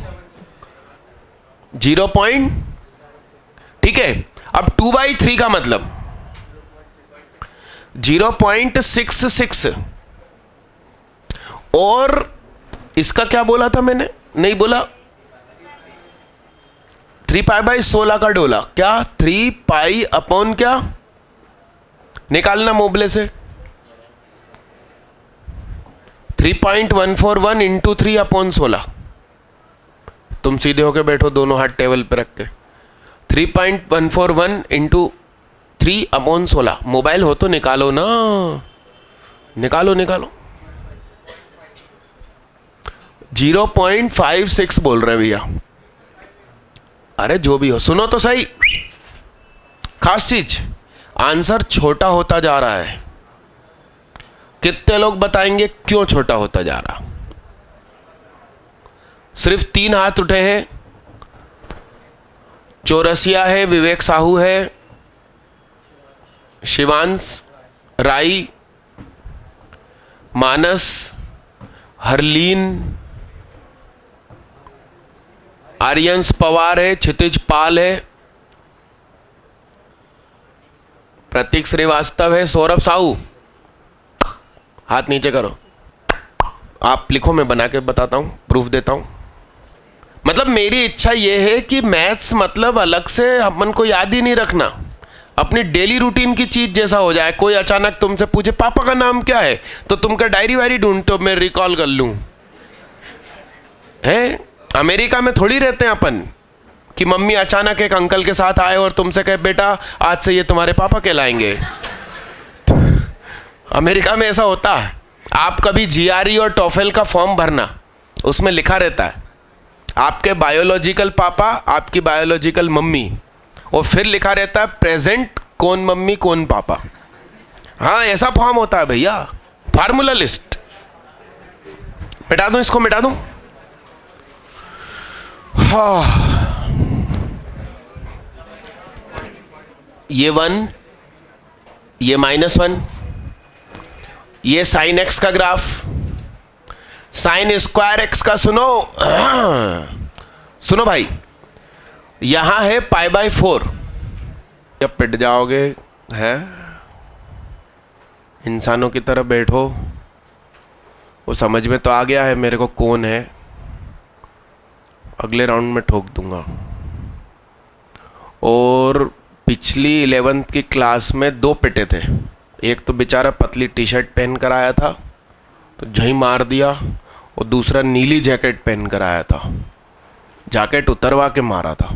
[SPEAKER 1] 0. ठीक है। अब 2/3 का मतलब 0.66। और इसका क्या बोला था मैंने? नहीं बोला। 3π/16 का डोला क्या? 3π अपॉन क्या? निकालना मोबले से। 3.141 इंटू 3 अपॉन 16। तुम सीधे होके बैठो, दोनों हाथ टेबल पे रख के। 3.141 इंटू 3 अपॉन 16। मोबाइल हो तो निकालो ना, निकालो निकालो। 0.56 बोल रहे भैया। अरे जो भी हो, सुनो तो सही। खास चीज, आंसर छोटा होता जा रहा है। कितने लोग बताएंगे क्यों छोटा होता जा रहा? सिर्फ 3 हाथ उठे हैं। चौरसिया है, विवेक साहू है, शिवांश राई, मानस, हरलीन, आर्यंस पवार है, क्षितिज पाल है, प्रतीक श्रीवास्तव है, सौरभ साहू। हाथ नीचे करो। आप लिखो, मैं बना के बताता हूं, प्रूफ देता हूं। मतलब मेरी इच्छा यह है कि मैथ्स मतलब अलग से अपन को याद ही नहीं रखना, अपनी डेली रूटीन की चीज जैसा हो जाए। कोई अचानक तुमसे पूछे पापा का नाम क्या है, तो तुम क्या डायरी वायरी ढूंढते हो मैं रिकॉल कर लूं? है अमेरिका में थोड़ी रहते हैं अपन कि मम्मी अचानक एक अंकल के साथ आए और तुमसे कहे बेटा आज से ये तुम्हारे पापा कहलाएंगे। अमेरिका में ऐसा होता है। आप कभी जीआरई और टॉफेल का फॉर्म भरना, उसमें लिखा रहता है आपके बायोलॉजिकल पापा, आपकी बायोलॉजिकल मम्मी, और फिर लिखा रहता है प्रेजेंट कौन मम्मी कौन पापा। हाँ ऐसा फॉर्म होता है भैया, फार्मूला लिस्ट। मिटा दूं इसको, मिटा दूं? हाँ ये 1, ये -1, ये साइन एक्स का ग्राफ, साइन स्क्वायर एक्स का। सुनो सुनो भाई, यहां है π/4। जब पिट जाओगे है, इंसानों की तरह बैठो। वो समझ में तो आ गया है मेरे को कौन है, अगले राउंड में ठोक दूंगा। और पिछली 11th की क्लास में 2 पिटे थे। एक तो बेचारा पतली टी शर्ट पहन कर आया था तो झई मार दिया, और दूसरा नीली जैकेट पहन कर आया था, जैकेट उतरवा के मारा था।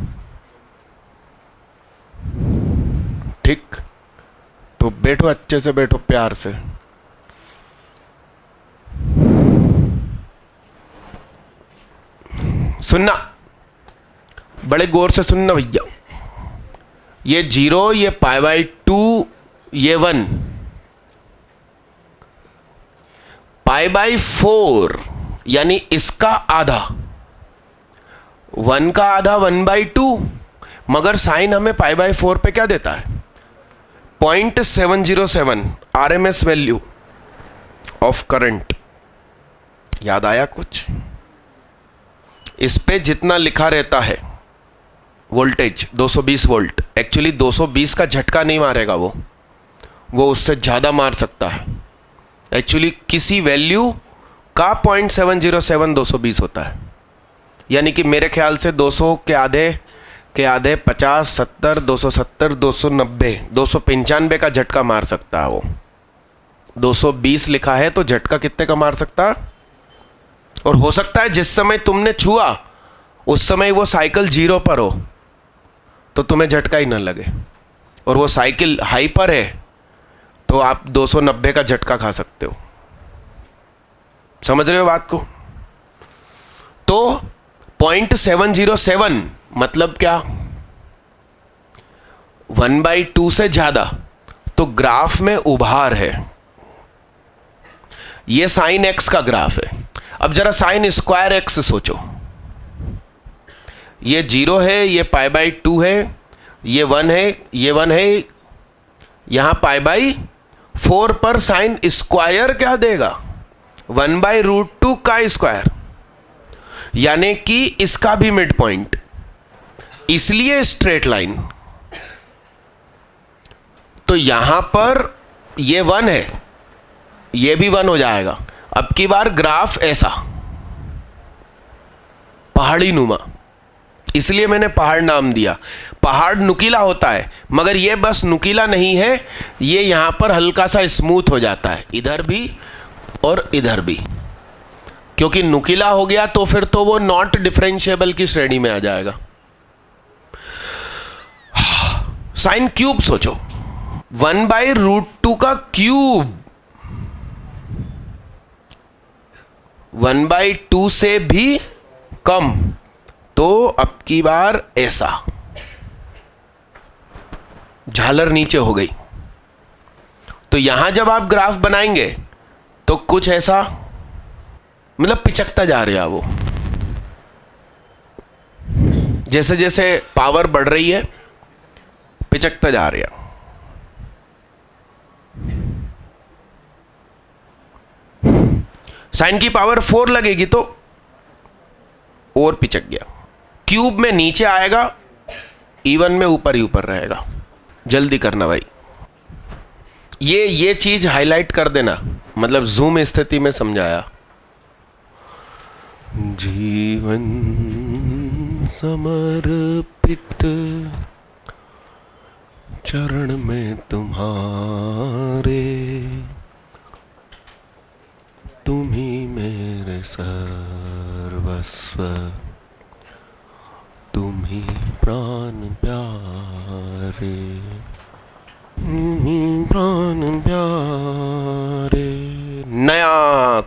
[SPEAKER 1] ठीक, तो बैठो, अच्छे से बैठो, प्यार से। सुनना, बड़े गौर से सुनना भैया। ये 0, ये π/2, ये 1, π/4 यानी इसका आधा, 1 का आधा 1/2, मगर साइन हमें π/4 पे क्या देता है? 0.707 RMS वैल्यू ऑफ करंट। याद आया कुछ? इस पे जितना लिखा रहता है वोल्टेज 220 वोल्ट, एक्चुअली 220 का झटका नहीं मारेगा वो उससे ज़्यादा मार सकता है। एक्चुअली किसी वैल्यू का 0.707 220 होता है, यानी कि मेरे ख्याल से 200 के आधे 50, 70, 270, 290, 295 का झटका मार सकता है वो। 220 लिखा है तो झटका कितने का मार सकता है? और हो सकता है जिस समय तुमने छुआ उस समय वो साइकिल 0 पर हो तो तुम्हें झटका ही ना लगे, और वो साइकिल हाई पर है तो आप 290 का झटका खा सकते हो। समझ रहे हो बात को? तो 0.707 मतलब क्या? 1/2 से ज्यादा, तो ग्राफ में उभार है। ये साइन x का ग्राफ है। अब जरा साइन स्क्वायर x सोचो। ये 0 है, ये π/2 है, ये 1 है, ये 1 है, यहां π/4 पर साइन स्क्वायर क्या देगा? 1/√2 का स्क्वायर, यानी कि इसका भी मिड पॉइंट, इसलिए स्ट्रेट लाइन। तो यहां पर ये 1 है, ये भी 1 हो जाएगा। अब की बार ग्राफ ऐसा पहाड़ी नुमा, इसलिए मैंने पहाड़ नाम दिया। पहाड़ नुकीला होता है, मगर ये बस नुकीला नहीं है, ये यहां पर हल्का सा स्मूथ हो जाता है, इधर भी और इधर भी। क्योंकि नुकीला हो गया तो फिर तो वो नॉट डिफरेंशिएबल की श्रेणी में आ जाएगा। साइन क्यूब सोचो, 1/√2 का क्यूब 1/2 से भी कम, तो अब की बार ऐसा झालर नीचे हो गई। तो यहां जब आप ग्राफ बनाएंगे तो कुछ ऐसा, मतलब पिचकता जा रहा है वो, जैसे जैसे पावर बढ़ रही है पिचकता जा रहा। साइन की पावर 4 लगेगी तो और पिचक गया। क्यूब में नीचे आएगा, इवन में ऊपर ही ऊपर रहेगा। जल्दी करना भाई, ये चीज हाईलाइट कर देना, मतलब जूम स्थिति में समझाया। जीवन समर्पित चरण में तुम्हारे, तुम ही मेरे सर्वस्व, तुम ही प्राण प्यारे, प्राण प्यारे। नया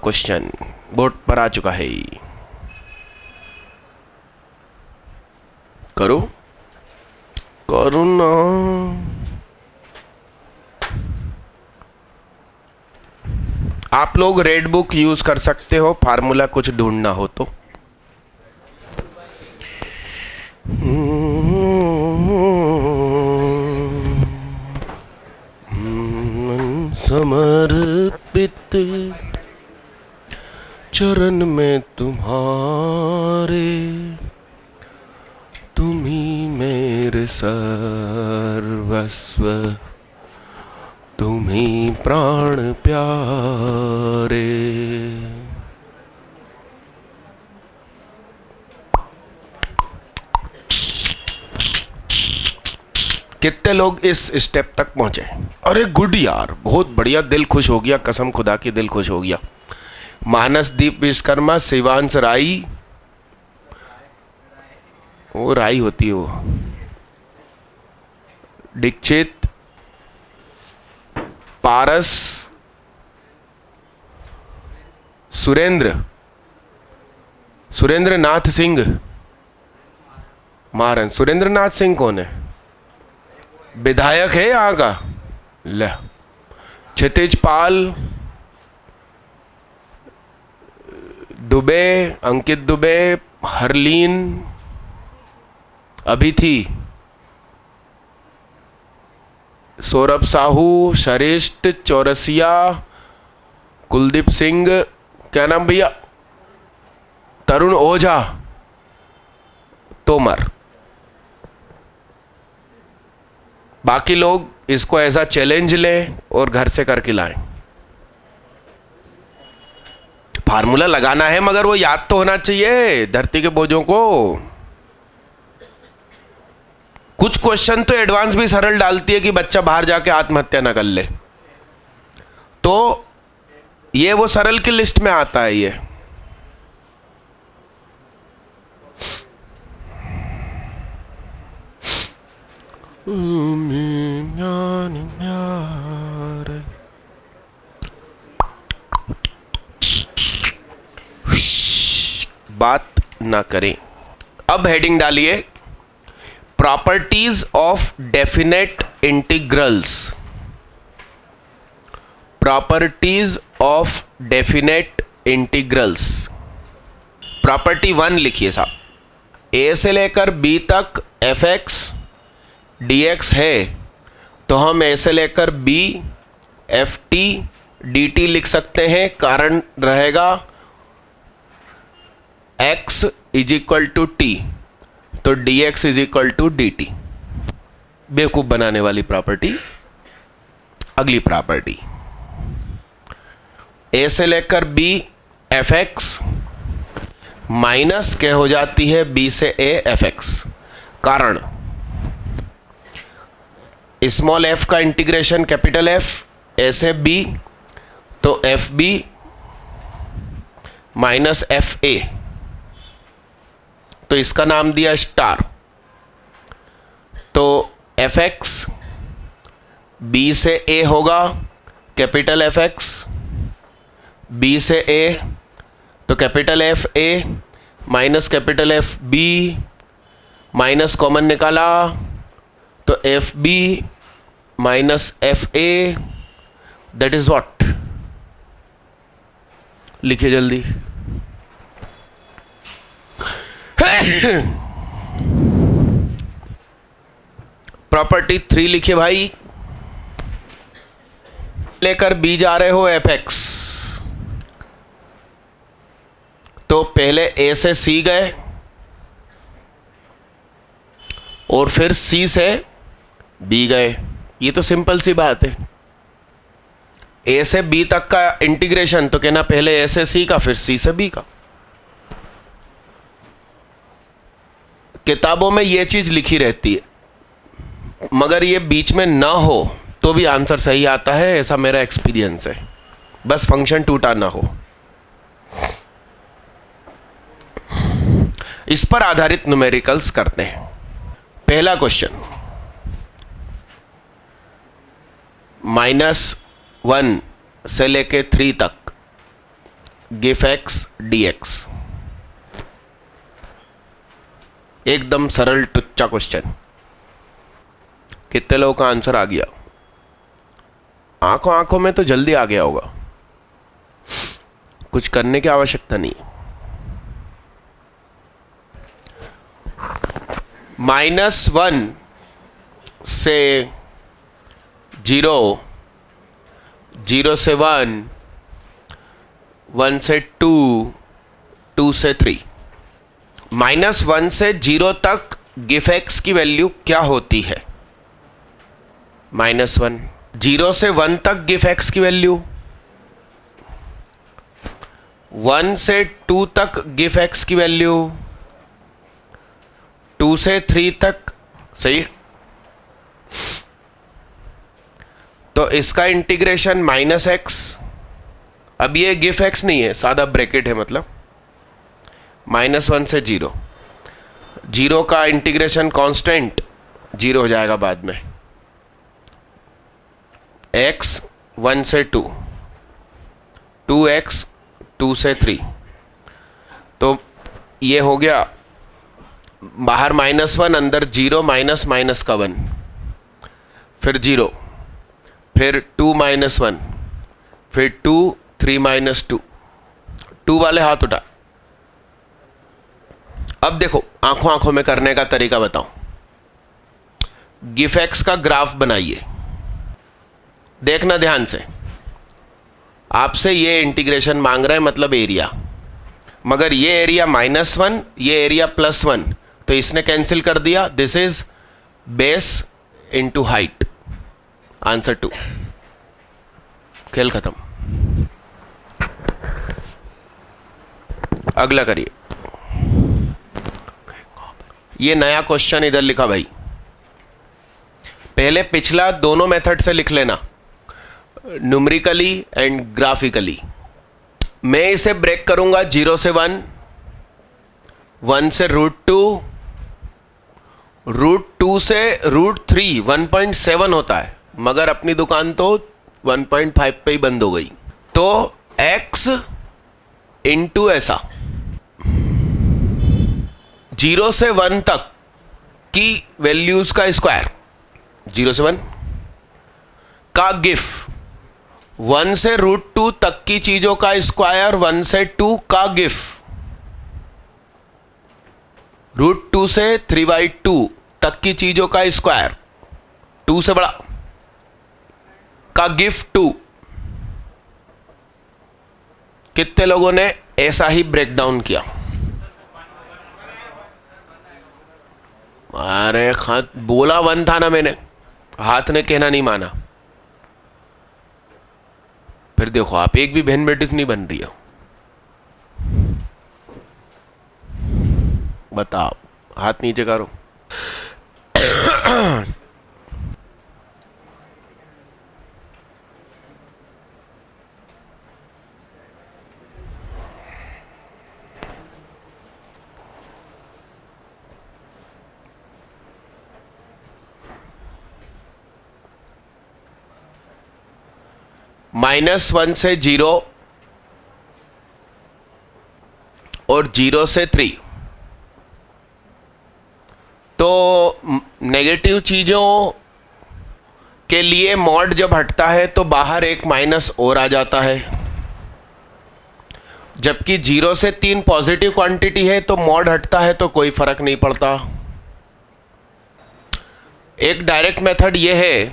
[SPEAKER 1] क्वेश्चन बोर्ड पर आ चुका है, करो करो ना। आप लोग रेड बुक यूज कर सकते हो, फार्मूला कुछ ढूंढना हो तो। समर्पित चरण में तुम्हारे, तुम ही मेरे सर्वस्व, तुम ही प्राण प्यारे। कितने लोग इस स्टेप तक पहुंचे? अरे गुड यार, बहुत बढ़िया, दिल खुश हो गया, कसम खुदा की दिल खुश हो गया। मानसदीप विश्वकर्मा, शिवांश राई, वो राई होती है वो, दीक्षित, पारस, सुरेंद्र नाथ सिंह, महाराज सुरेंद्र नाथ सिंह कौन है? विधायक है यहाँ का? ले। क्षितिज पाल, दुबे, अंकित दुबे, हरलीन अभी थी, सौरभ साहू, श्रेष्ठ, चौरसिया, कुलदीप सिंह, क्या नाम भैया, तरुण ओझा, तोमर। बाकी लोग इसको ऐसा चैलेंज लें और घर से करके लाएं। फार्मूला लगाना है मगर वो याद तो होना चाहिए धरती के बोझों को। कुछ क्वेश्चन तो एडवांस भी सरल डालती है कि बच्चा बाहर जाके आत्महत्या ना कर ले, तो ये वो सरल की लिस्ट में आता है ये। बात ना करें। अब हेडिंग डालिए, properties of definite integrals. Properties of definite integrals. Property 1 लिखिए साहब। ए से लेकर बी तक एफ एक्स डी एक्स है तो हम ए से लेकर B F T D T लिख सकते हैं। कारण रहेगा x is equal to T, तो dx is equal to D T. बेवकूफ बनाने वाली प्रॉपर्टी। अगली प्रॉपर्टी, a से लेकर b एफ एक्स माइनस क्या हो जाती है b से a एफ एक्स। कारण स्मॉल f का इंटीग्रेशन कैपिटल F, a से b तो F B minus F A, तो इसका नाम दिया स्टार। तो एफ एक्स बी से ए होगा कैपिटल एफ एक्स, बी से ए तो capital F A minus capital F B, minus common निकाला तो F B minus F A, that is what. लिखिए जल्दी। प्रॉपर्टी 3 लिखिए भाई। लेकर बी जा रहे हो एफ एक्स, तो पहले ए से सी गए और फिर सी से बी गए। ये तो सिंपल सी बात है। ए से बी तक का इंटीग्रेशन तो कहना पहले ए से सी का फिर सी से बी का। किताबों में ये चीज लिखी रहती है मगर ये बीच में ना हो तो भी आंसर सही आता है, ऐसा मेरा एक्सपीरियंस है। बस फंक्शन टूटा ना हो। इस पर आधारित न्यूमेरिकल्स करते हैं। पहला क्वेश्चन, -1 से लेके 3 तक गिफ एक्स डी एक्स। एकदम सरल टुच्चा क्वेश्चन। कितने लोगों का आंसर आ गया? आंखों आंखों में तो जल्दी आ गया होगा, कुछ करने की आवश्यकता नहीं। -1 से 0, 0 से 1, 1 से 2, 2 से 3। -1 से 0 तक गिफ एक्स की वैल्यू क्या होती है? -1, 0 से 1 तक गिफ एक्स की वैल्यू, 1 से 2 तक गिफ एक्स की वैल्यू, 2 से 3 तक। सही। तो इसका इंटीग्रेशन -x, अब ये गिफ एक्स नहीं है, सादा ब्रैकेट है, मतलब -1 से 0 का इंटीग्रेशन कांस्टेंट 0 हो जाएगा बाद में, x 1 से 2, 2x 2 से 3, तो ये हो गया बाहर -1, अंदर 0, माइनस माइनस का 1, फिर 0, फिर 2 - 1, फिर 2, 3 - 2, 2 वाले हाथ उठा। अब देखो आंखों आंखों में करने का तरीका बताऊं। गिफ एक्स का ग्राफ बनाइए, देखना ध्यान से। आपसे ये इंटीग्रेशन मांग रहा है, मतलब एरिया, मगर ये एरिया -1, ये एरिया +1, तो इसने कैंसिल कर दिया। This is base into height, answer 2। खेल खत्म। अगला करिए। ये नया क्वेश्चन इधर लिखा भाई, पहले पिछला दोनों मेथड से लिख लेना, न्यूमेरिकली एंड ग्राफिकली। मैं इसे ब्रेक करूंगा 0 से 1, 1 से √2, √2 से √3, 1.7 होता है, मगर अपनी दुकान तो 1.5 पे ही बंद हो गई। तो x इंटू ऐसा 0 से 1 तक की वैल्यूज का स्क्वायर, 0 से 1 का गिफ, 1 से √2 तक की चीजों का स्क्वायर, 1 से 2 का गिफ, √2 से 3/2 तक की चीजों का स्क्वायर, 2 से बड़ा का गिफ 2। कितने लोगों ने ऐसा ही ब्रेक डाउन किया? अरे हाथ बोला 1 था ना मैंने, हाथ ने कहना नहीं माना। फिर देखो आप एक भी बहन बेटी नहीं बन रही हो। बताओ, हाथ नीचे करो। -1 से 0 और 0 से 3, तो नेगेटिव चीजों के लिए मॉड जब हटता है तो बाहर एक माइनस और आ जाता है, जबकि 0 से 3 पॉजिटिव क्वांटिटी है तो मॉड हटता है तो कोई फर्क नहीं पड़ता। एक डायरेक्ट मेथड यह है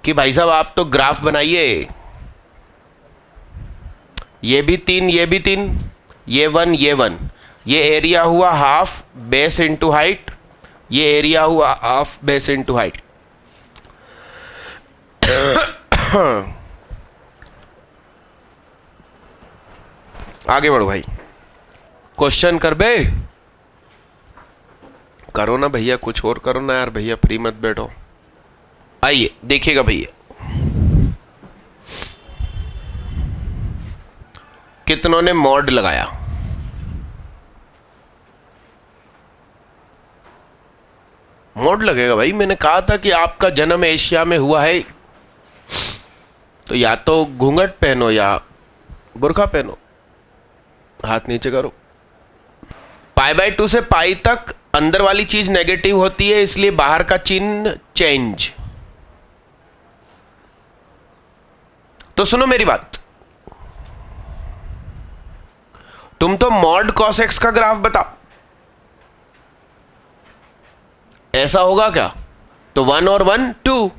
[SPEAKER 1] कि भाई साहब आप तो ग्राफ बनाइए, ये भी 3, ये भी 3, ये 1, ये 1, ये एरिया हुआ हाफ बेस इंटू हाइट, ये एरिया हुआ हाफ बेस इंटू हाइट। आगे बढ़ो भाई, क्वेश्चन कर बे, करो ना भैया, कुछ और करो ना यार भैया, फ्री मत बैठो। आइए देखिएगा भैया, कितनों ने मॉड लगाया? मॉड लगेगा भाई, मैंने कहा था कि आपका जन्म एशिया में हुआ है तो या तो घूंघट पहनो या बुर्का पहनो। हाथ नीचे करो। π/2 से पाई तक अंदर वाली चीज नेगेटिव होती है, इसलिए बाहर का चिन्ह चेंज। तो सुनो मेरी बात, तुम तो मॉड cos x का ग्राफ बताओ, ऐसा होगा क्या? तो 1 और 1 2,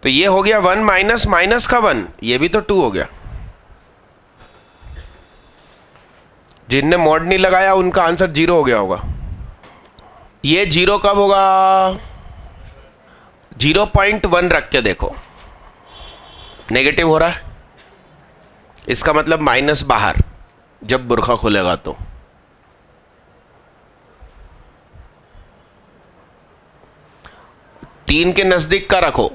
[SPEAKER 1] तो ये हो गया 1 माइनस माइनस का 1, ये भी तो 2 हो गया। जिनने मॉड नहीं लगाया उनका आंसर 0 हो गया होगा। ये 0 कब होगा? 0.1 रख के देखो, नेगेटिव हो रहा है, इसका मतलब माइनस बाहर, जब बुरखा खुलेगा तो। तीन के नजदीक का रखो,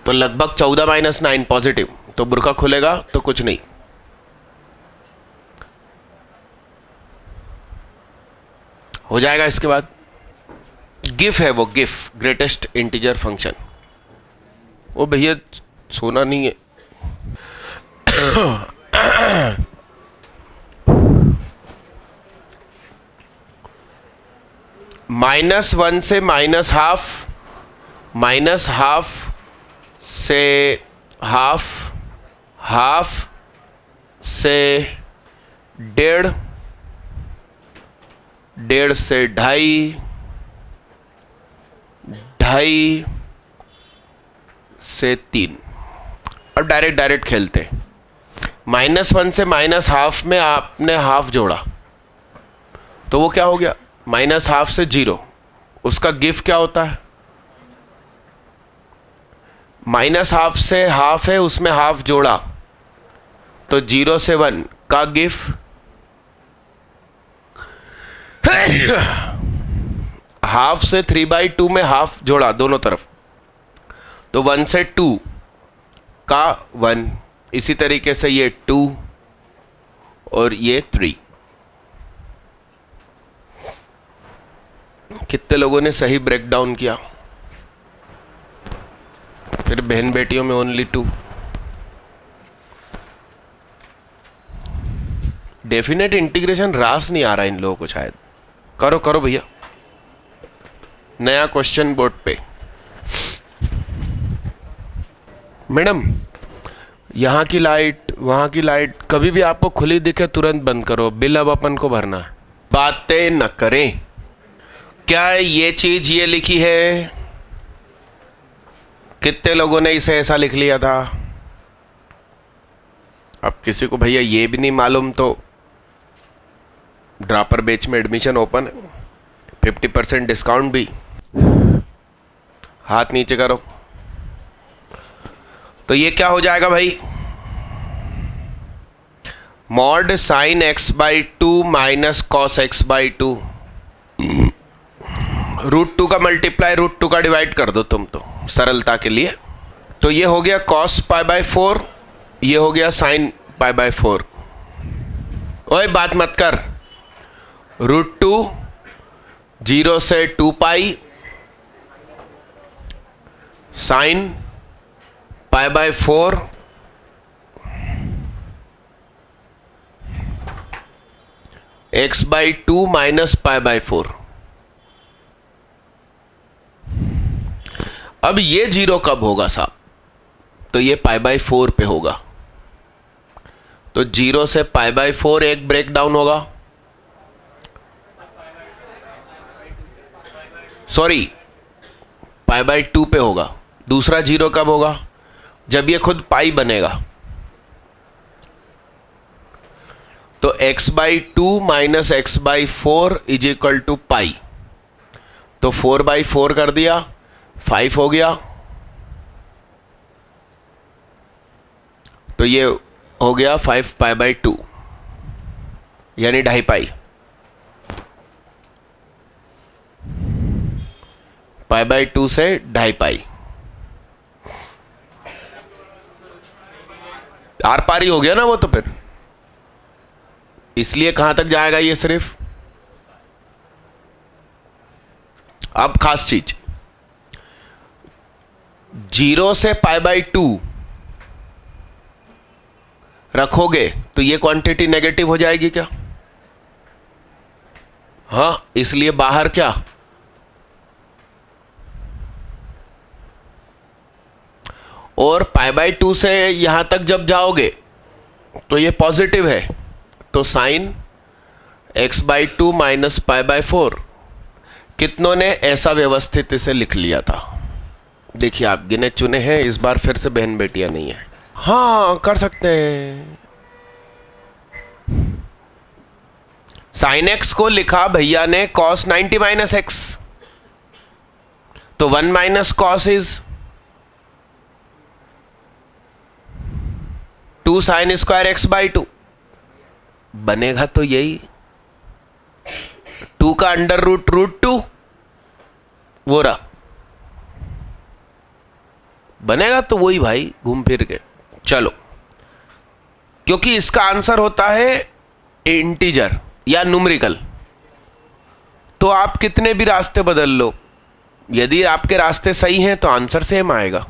[SPEAKER 1] तो लगभग 14 - 9 पॉजिटिव, तो बुरखा खुलेगा तो कुछ नहीं। हो जाएगा इसके बाद। गिफ है वो, गिफ ग्रेटेस्ट इंटीजर फंक्शन। वो भैया सोना नहीं है। -1 से -½ -½ से ½ ½ से 1.5 1.5 से 2.5 2.5 से 3। अब डायरेक्ट खेलते हैं। -1 से -½ में आपने हाफ जोड़ा तो वो क्या हो गया, -½ से 0। उसका गिफ क्या होता है, -½ से ½ है, उसमें हाफ जोड़ा तो 0 से 1 का गिफ ½ से 3/2 में हाफ जोड़ा दोनों तरफ तो 1 से 2 का 1। इसी तरीके से ये 2 और ये 3। कितने लोगों ने सही ब्रेक डाउन किया? फिर बहन बेटियों में ओनली 2। डेफिनेट इंटीग्रेशन रास नहीं आ रहा इन लोगों को शायद। करो भैया, नया क्वेश्चन बोर्ड पे। मैडम यहाँ की लाइट वहाँ की लाइट कभी भी आपको खुली दिखे तुरंत बंद करो, बिल अब अपन को भरना है। बातें न करें। क्या ये चीज ये लिखी है? कितने लोगों ने इसे ऐसा लिख लिया था? अब किसी को भैया ये भी नहीं मालूम तो ड्रॉपर बैच में एडमिशन ओपन है, 50% डिस्काउंट भी। हाथ नीचे करो। तो ये क्या हो जाएगा भाई, mod sin x/2 minus cos x/2। √2 का मल्टीप्लाई √2 का डिवाइड कर दो तुम तो सरलता के लिए। तो ये हो गया cos π/4, ये हो गया sin π/4। ओए बात मत कर। √2 0 से 2π sin π/4 x/2 माइनस π/4। अब ये 0 कब होगा साहब? तो ये π/4 पे होगा। तो 0 से π/4 एक ब्रेक डाउन होगा, सॉरी π/2 पे होगा। दूसरा 0 कब होगा? जब ये खुद पाई बनेगा। तो x/2 minus x/4 is equal to pi. तो 4/4 कर दिया, 5 हो गया। तो ये हो गया 5 π/2 यानी 2.5 पाई। π/2 से 2.5 पाई आर पारी हो गया ना वो। तो फिर इसलिए कहां तक जाएगा ये सिर्फ। अब खास चीज, 0 से π/2 रखोगे तो ये क्वांटिटी नेगेटिव हो जाएगी क्या? हाँ, इसलिए बाहर क्या, और π/2 से यहां तक जब जाओगे तो ये पॉजिटिव है। तो साइन x/2 माइनस π/4। कितनों ने ऐसा व्यवस्थित इसे लिख लिया था? देखिए आप गिने चुने हैं, इस बार फिर से बहन बेटियां नहीं है। हाँ कर सकते हैं। साइन x को लिखा भैया ने cos 90 माइनस x, तो 1 minus cos is 2 sin square x/2 बनेगा। तो यही 2 का अंडर रूट √2 वो रहा बनेगा। तो वही भाई घूम फिर के। चलो, क्योंकि इसका आंसर होता है इंटीजर या न्यूमेरिकल, तो आप कितने भी रास्ते बदल लो यदि आपके रास्ते सही हैं तो आंसर सेम आएगा।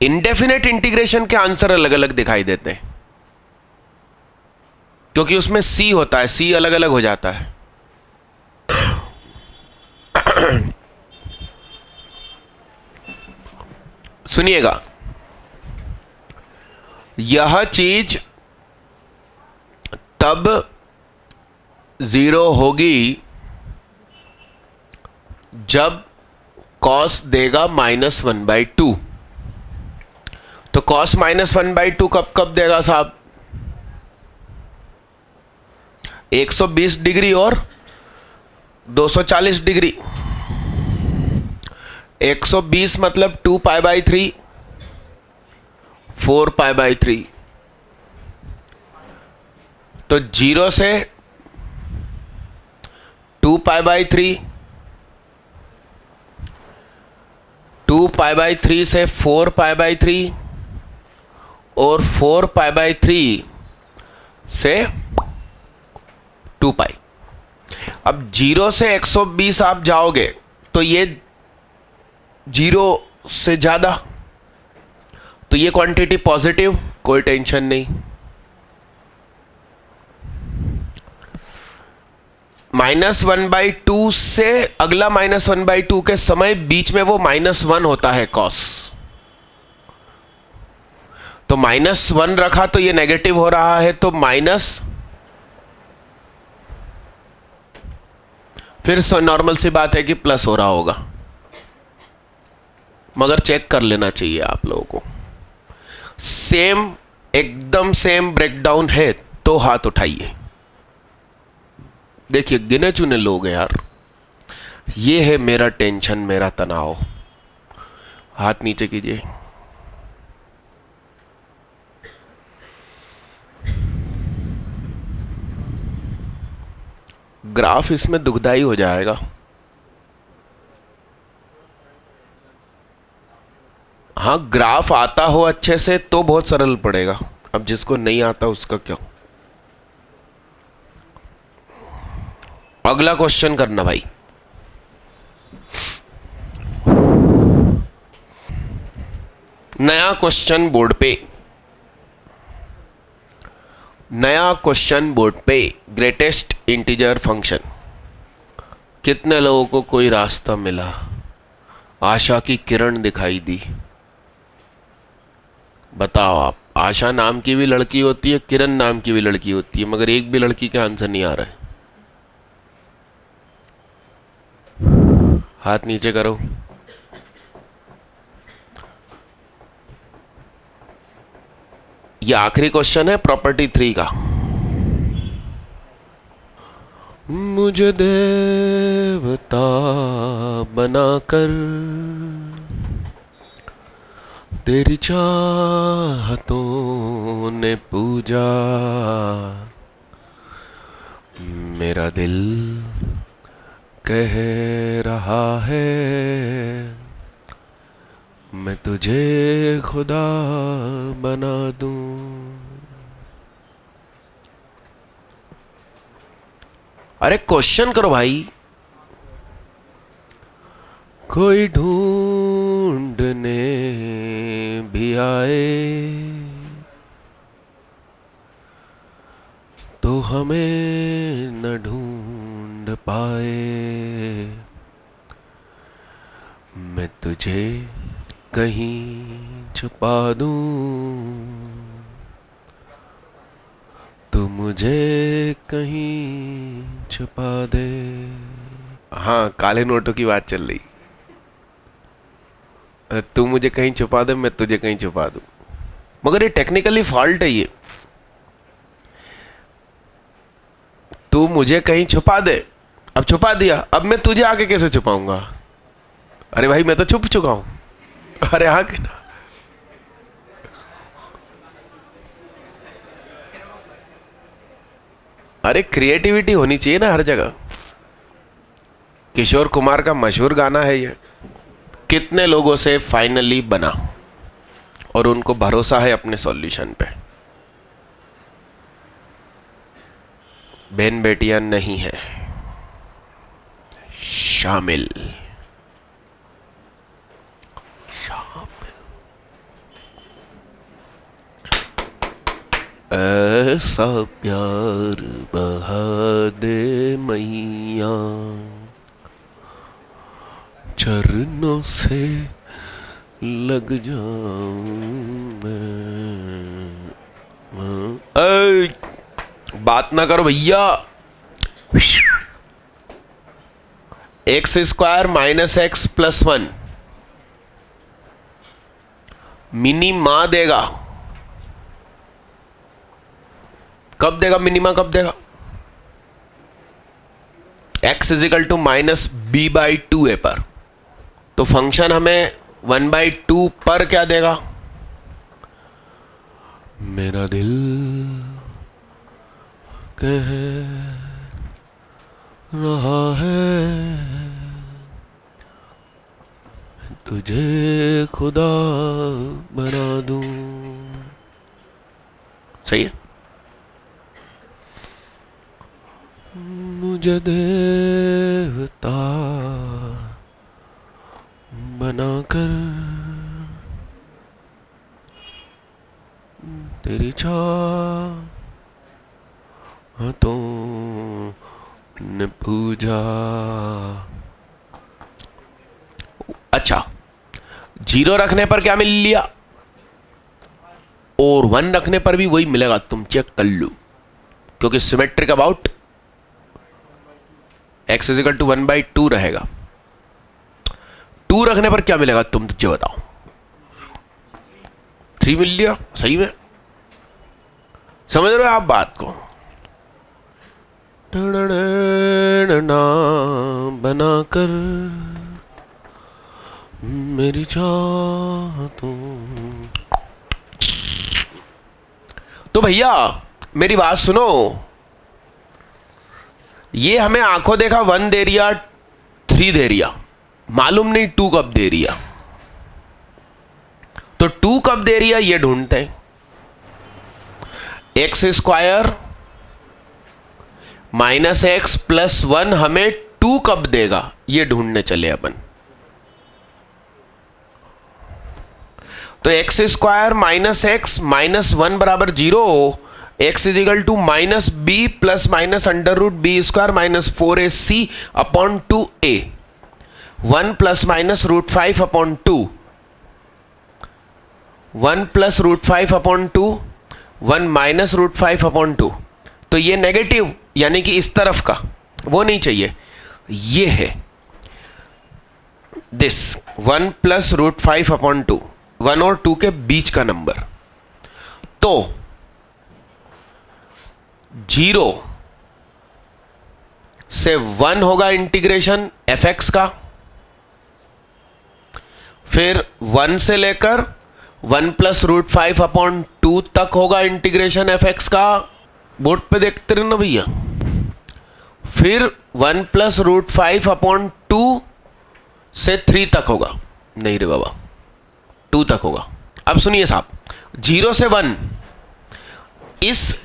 [SPEAKER 1] इंडेफिनेट इंटीग्रेशन के आंसर अलग अलग दिखाई देते हैं क्योंकि उसमें सी होता है, सी अलग अलग हो जाता है। सुनिएगा, यह चीज तब 0 होगी जब cos देगा -1/2। तो cos -1/2 कब कब देगा साहब? 120 डिग्री और 240 डिग्री। 120 मतलब 2π/3, 4π/3। तो 0 से 2π/3, 2π/3 से 4π/3 और 4π/3 से 2π। अब 0 से 120 आप जाओगे तो ये 0 से ज्यादा, तो ये क्वांटिटी पॉजिटिव, कोई टेंशन नहीं। -1/2 से अगला -1/2 के समय बीच में वो -1 होता है cos। तो -1 रखा तो ये नेगेटिव हो रहा है, तो माइनस, फिर नॉर्मल सी बात है कि प्लस हो रहा होगा, मगर चेक कर लेना चाहिए आप लोगों को। सेम, एकदम सेम ब्रेकडाउन है तो हाथ उठाइए। देखिए गिने चुने लोग हैं यार, ये है मेरा टेंशन, मेरा तनाव। हाथ नीचे कीजिए। ग्राफ इसमें दुखदाई हो जाएगा। हाँ, ग्राफ आता हो अच्छे से तो बहुत सरल पड़ेगा, अब जिसको नहीं आता उसका क्या। अगला क्वेश्चन करना भाई। नया क्वेश्चन बोर्ड पे, नया क्वेश्चन बोर्ड पे, ग्रेटेस्ट इंटीजर फंक्शन। कितने लोगों को कोई रास्ता मिला? आशा की किरण दिखाई दी। बताओ आप, आशा नाम की भी लड़की होती है, किरण नाम की भी लड़की होती है, मगर एक भी लड़की का आंसर नहीं आ रहा है। हाथ नीचे करो। ये आखिरी क्वेश्चन है प्रॉपर्टी 3 का। मुझे देवता बनाकर तेरी चाहतों ने पूजा, मेरा दिल कह रहा है मैं तुझे खुदा बना दूं। अरे क्वेश्चन करो भाई। कोई ढूंढने भी आए तो हमें न ढूंढ पाए, मैं तुझे कहीं छुपा दूं, तू मुझे कहीं छुपा दे। हाँ, काले नोटों की बात चल रही। तू मुझे कहीं छुपा दे, मैं तुझे कहीं छुपा दूं, मगर ये टेक्निकली फॉल्ट है। ये तू मुझे कहीं छुपा दे, अब छुपा दिया, अब मैं तुझे आगे कैसे छुपाऊंगा? अरे भाई मैं तो छुप चुका हूं। अरे हाँ कि ना? अरे क्रिएटिविटी होनी चाहिए ना हर जगह। किशोर कुमार का मशहूर गाना है ये। कितने लोगों से फाइनली बना और उनको भरोसा है अपने सॉल्यूशन पे? बहन बेटियां नहीं है। शामिल। ऐसा प्यार बहा दे मैया, चरणों से लग जाऊं मैं। बात ना करो भैया। X square minus x plus 1 minima देगा। कब देगा मिनिमा? कब देगा? x is equal to minus B by 2a पर। तो फंक्शन हमें 1/2 पर क्या देगा? मेरा दिल कह रहा है तुझे खुदा बना दूं। सही है। मुझे देवता बनाकर तेरी चाहतों ने पूजा। अच्छा, 0 रखने पर क्या मिल लिया? और 1 रखने पर भी वही मिलेगा, तुम चेक कर लो, क्योंकि symmetric about x is equal to 1/2 रहेगा। 2 रखने पर क्या मिलेगा तुम मुझे बताओ? 3 मिल लिया। सही में समझ रहे हो आप बात को? बनाकर मेरी चाहतों। तो भैया मेरी बात सुनो, ये हमें आंखों देखा 1 दे रिया, 3 दे रिया, मालूम नहीं 2 कब दे रिया। तो 2 कब दे रिया ये ढूंढते हैं। X square minus x plus 1 हमें 2 कब देगा ये ढूंढने चले अपन। तो x square minus x minus 1 बराबर 0। X is equal to minus B plus minus under root B square minus 4ac upon 2a। 1 plus minus root 5 upon 2, 1 plus root 5 upon 2, 1 minus root 5 upon 2। तो ये negative यानी कि इस तरफ का वो नहीं चाहिए, ये है दिस 1 प्लस रूट 5 अपॉन 2, 1 और 2 के बीच का नंबर। तो 0 से 1 होगा इंटीग्रेशन fx का, फिर 1 से लेकर 1 प्लस रूट 5 अपॉन 2 तक होगा इंटीग्रेशन fx का। बोर्ड पे देखते रहना भैया। फिर 1 प्लस रूट 5 अपॉन 2 से 3 तक होगा, नहीं रे बाबा 2 तक होगा। अब सुनिए साहब, 0 से 1, इस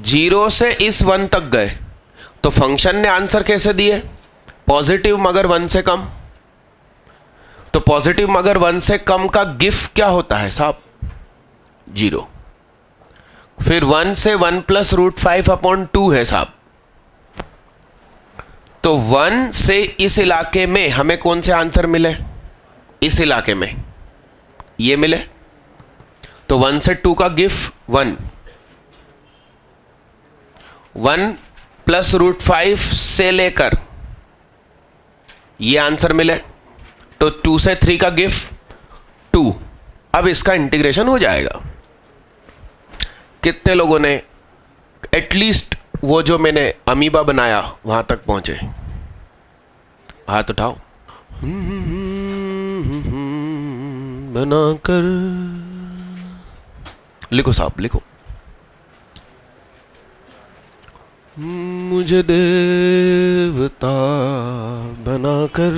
[SPEAKER 1] 0 से इस 1 तक गए तो फंक्शन ने आंसर कैसे दिए? पॉजिटिव मगर 1 से कम। तो पॉजिटिव मगर 1 से कम का गिफ क्या होता है साहब? 0। फिर 1 से 1 प्लस रूट 5 अपॉन 2 है साहब। तो 1 से इस इलाके में हमें कौन से आंसर मिले? इस इलाके में ये मिले। तो 1 से 2 का गिफ 1, 1 प्लस रूट 5 से लेकर ये आंसर मिले। तो 2 से 3 का गिफ 2। अब इसका इंटीग्रेशन हो जाएगा। कितने लोगों ने एटलीस्ट वो जो मैंने अमीबा बनाया वहां तक पहुंचे? हाथ उठाओ। बनाकर लिखो साहब, लिखो। मुझे देवता बनाकर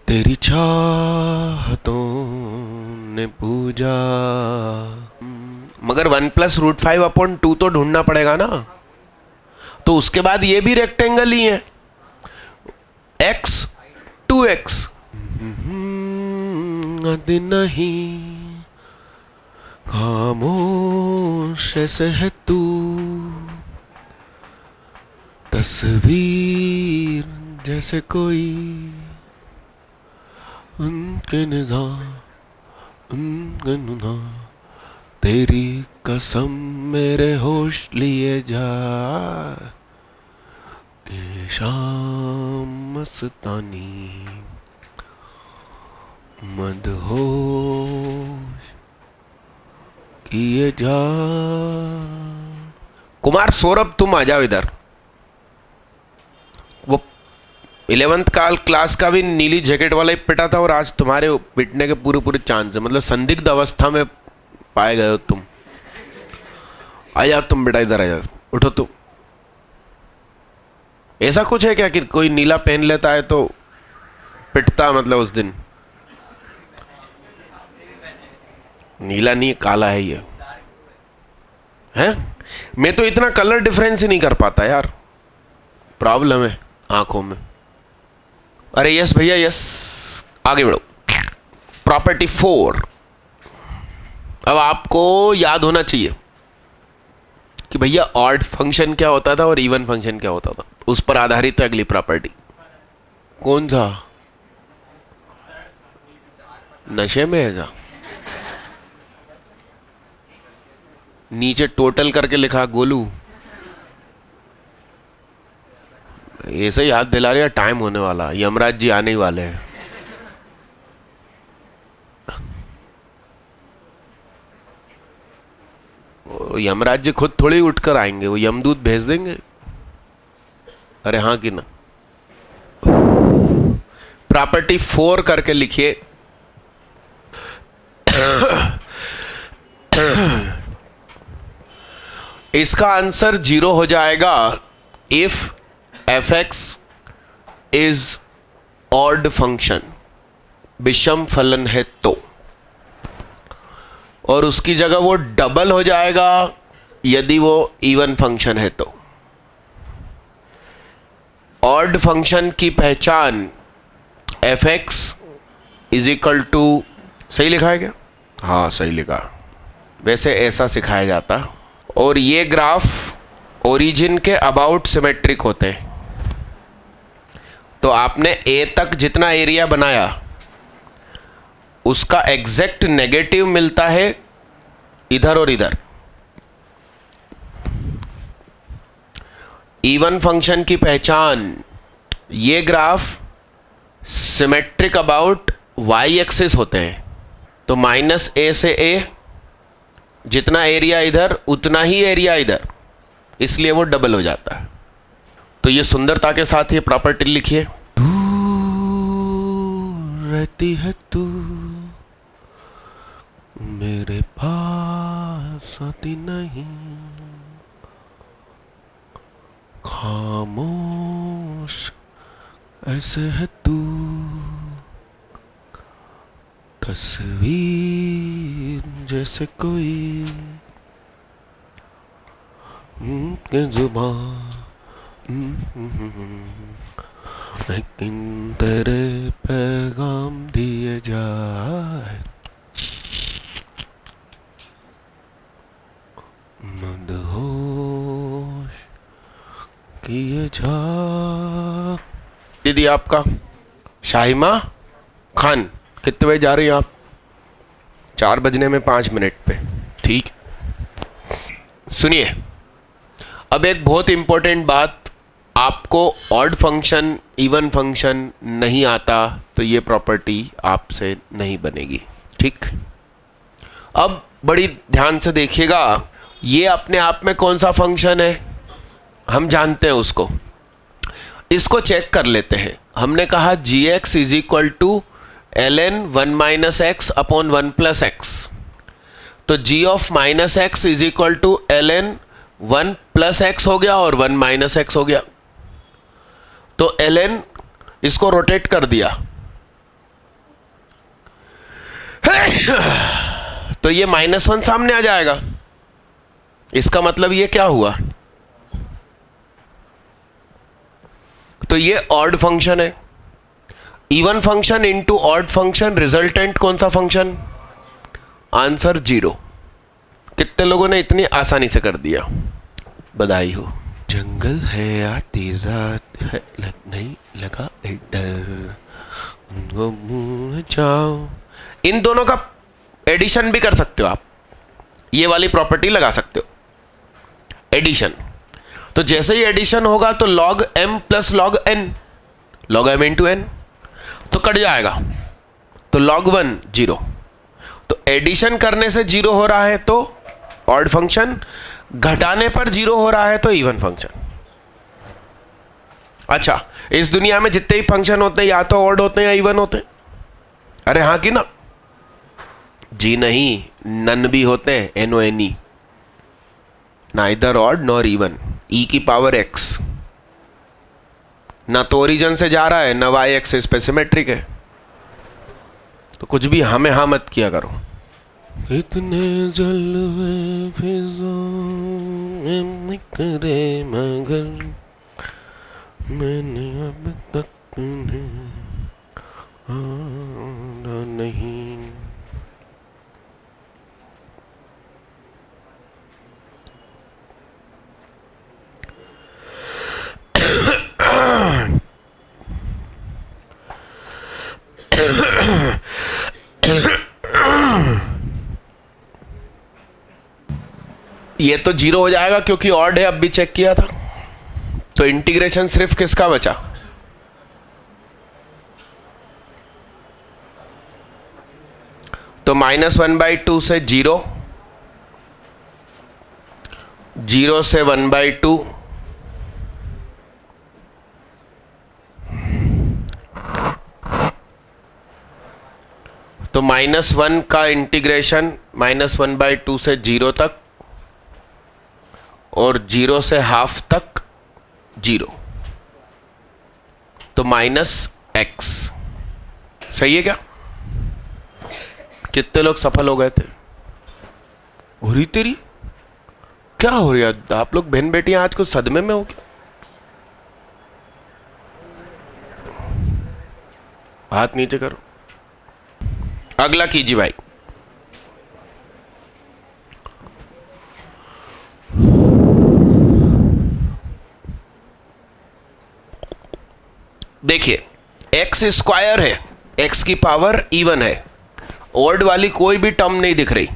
[SPEAKER 1] तेरी चाहतों ने पूजा। मगर 1 प्लस रूट 5 अपॉन 2 तो ढूंढना पड़ेगा ना। तो उसके बाद ये भी रेक्टेंगल ही है, x 2x। दिन नहीं खामोश ऐसे है तू, तस्वीर जैसे कोई, उनके निगाह उनके नुना, तेरी कसम मेरे होश लिए जा, ये शाम मस्तानी मदहोश किए जा। कुमार सौरभ तुम आ जाओ इधर। वो 11th क्लास का भी नीली जैकेट वाला ही पिटा था और आज तुम्हारे पिटने के पूरे पूरे चांस है, मतलब संदिग्ध अवस्था में पाए गए हो तुम। आ जाओ तुम बेटा, इधर आ जाओ, उठो तुम। ऐसा कुछ है क्या कि कोई नीला पहन लेता है तो पिटता, मतलब उस दिन? नीला नहीं, काला है ये। हैं? मैं तो इतना कलर डिफरेंस ही नहीं कर पाता यार, प्रॉब्लम है आंखों में। अरे यस भैया यस, आगे बढ़ो। प्रॉपर्टी 4। अब आपको याद होना चाहिए कि भैया ऑड फंक्शन क्या होता था और इवन फंक्शन क्या होता था, उस पर आधारित है अगली प्रॉपर्टी। कौन सा? नशे में है क्या? नीचे टोटल करके लिखा गोलू। ऐसे ही याद दिला रहे, टाइम होने वाला, यमराज जी आने ही वाले हैं। यमराज जी खुद थोड़ी उठकर आएंगे, वो यमदूत भेज देंगे। अरे हाँ कि ना? प्रॉपर्टी 4 करके लिखिए। इसका आंसर 0 हो जाएगा if fx is odd function, विषम फलन है तो, और उसकी जगह वो डबल हो जाएगा यदि वो इवन फंक्शन है तो। ऑड फंक्शन की पहचान fx इज इक्वल टू, सही लिखा है क्या? हाँ सही लिखा, वैसे ऐसा सिखाया जाता। और ये ग्राफ ओरिजिन के अबाउट सिमेट्रिक होते हैं, तो आपने ए तक जितना एरिया बनाया उसका एग्जैक्ट नेगेटिव मिलता है इधर और इधर। इवन फंक्शन की पहचान, ये graph symmetric about Y axis होते हैं, तो -a से a, जितना एरिया इधर उतना ही एरिया इधर, इसलिए वो डबल हो जाता है। तो ये सुंदरता के साथ ये प्रॉपर्टी लिखिए। दूर रहती है तू, मेरे पास आती नहीं, खामोश ऐसे है तू, तस्वीर जैसे कोई के जुबान, लेकिन तेरे पैगाम दिए जाए, मदहोश किए जा। दीदी आपका शाहिमा खान, कितने बजे जा रही हैं आप? 4 बजने में 5 मिनट पे, ठीक। सुनिए, अब एक बहुत इंपॉर्टेंट बात, आपको ऑड फंक्शन इवन फंक्शन नहीं आता तो ये प्रॉपर्टी आपसे नहीं बनेगी, ठीक। अब बड़ी ध्यान से देखिएगा, ये अपने आप में कौन सा फंक्शन है हम जानते हैं उसको, इसको चेक कर लेते हैं। हमने कहा gx is equal to ln 1 minus x upon 1 plus x, तो g of minus x is equal to ln 1 plus x हो गया और 1 माइनस एक्स हो गया, तो ln इसको रोटेट कर दिया तो ये -1 सामने आ जाएगा। इसका मतलब ये क्या हुआ, तो ये ऑड फंक्शन है। Even function into odd function, resultant कौन सा फंक्शन? आंसर 0। कितने लोगों ने इतनी आसानी से कर दिया, बधाई हो। जंगल है आती रात है, नहीं लगा डर, उनको भूल जाओ। इन दोनों का एडिशन भी कर सकते हो आप, ये वाली प्रॉपर्टी लगा सकते हो, एडिशन। तो जैसे ही एडिशन होगा तो log m plus log n, log m into n, तो कट जाएगा, तो log 1 0। तो एडिशन करने से 0 हो रहा है तो ऑड फंक्शन, घटाने पर 0 हो रहा है तो इवन फंक्शन। अच्छा, इस दुनिया में जितने ही फंक्शन होते हैं या तो ऑड होते हैं या इवन होते हैं। अरे हाँ कि ना? जी नहीं, नन भी होते हैं, NONE, neither odd nor even, e की पावर x। ना तो ओरिजिन से जा रहा है, ना y एक्सिस पे सिमेट्रिक है। तो कुछ भी हमें हाँ मत किया करो। कितने जलवे फिज़ाओं में निकले मगर मैंने अब तक तुम्हें आना नहीं। ये तो 0 हो जाएगा क्योंकि ऑड है, अब भी चेक किया था। तो इंटीग्रेशन सिर्फ किसका बचा? तो -1/2 से 0, 0 से 1/2, तो -1 का इंटीग्रेशन -1/2 से 0 तक, और 0 से हाफ तक 0, तो -x। सही है क्या? कितने लोग सफल हो गए थे? हो रही तेरी क्या हो रही है? आप लोग बहन बेटियां आज कुछ सदमे में हो क्या? हाथ नीचे करो। अगला कीजिए भाई। देखिए, x स्क्वायर है, x की पावर इवन है, ऑड वाली कोई भी टर्म नहीं दिख रही,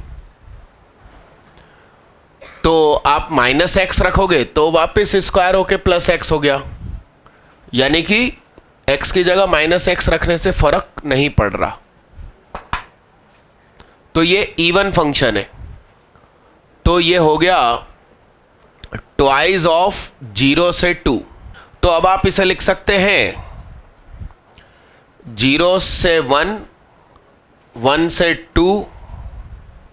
[SPEAKER 1] तो आप -x रखोगे तो वापस स्क्वायर होके +x हो गया, यानी कि x की जगह -x रखने से फर्क नहीं पड़ रहा। तो ये इवन फंक्शन है, तो ये हो गया ट्वाइस ऑफ 0 से 2। तो अब आप इसे लिख सकते हैं 0 से 1, 1 से 2।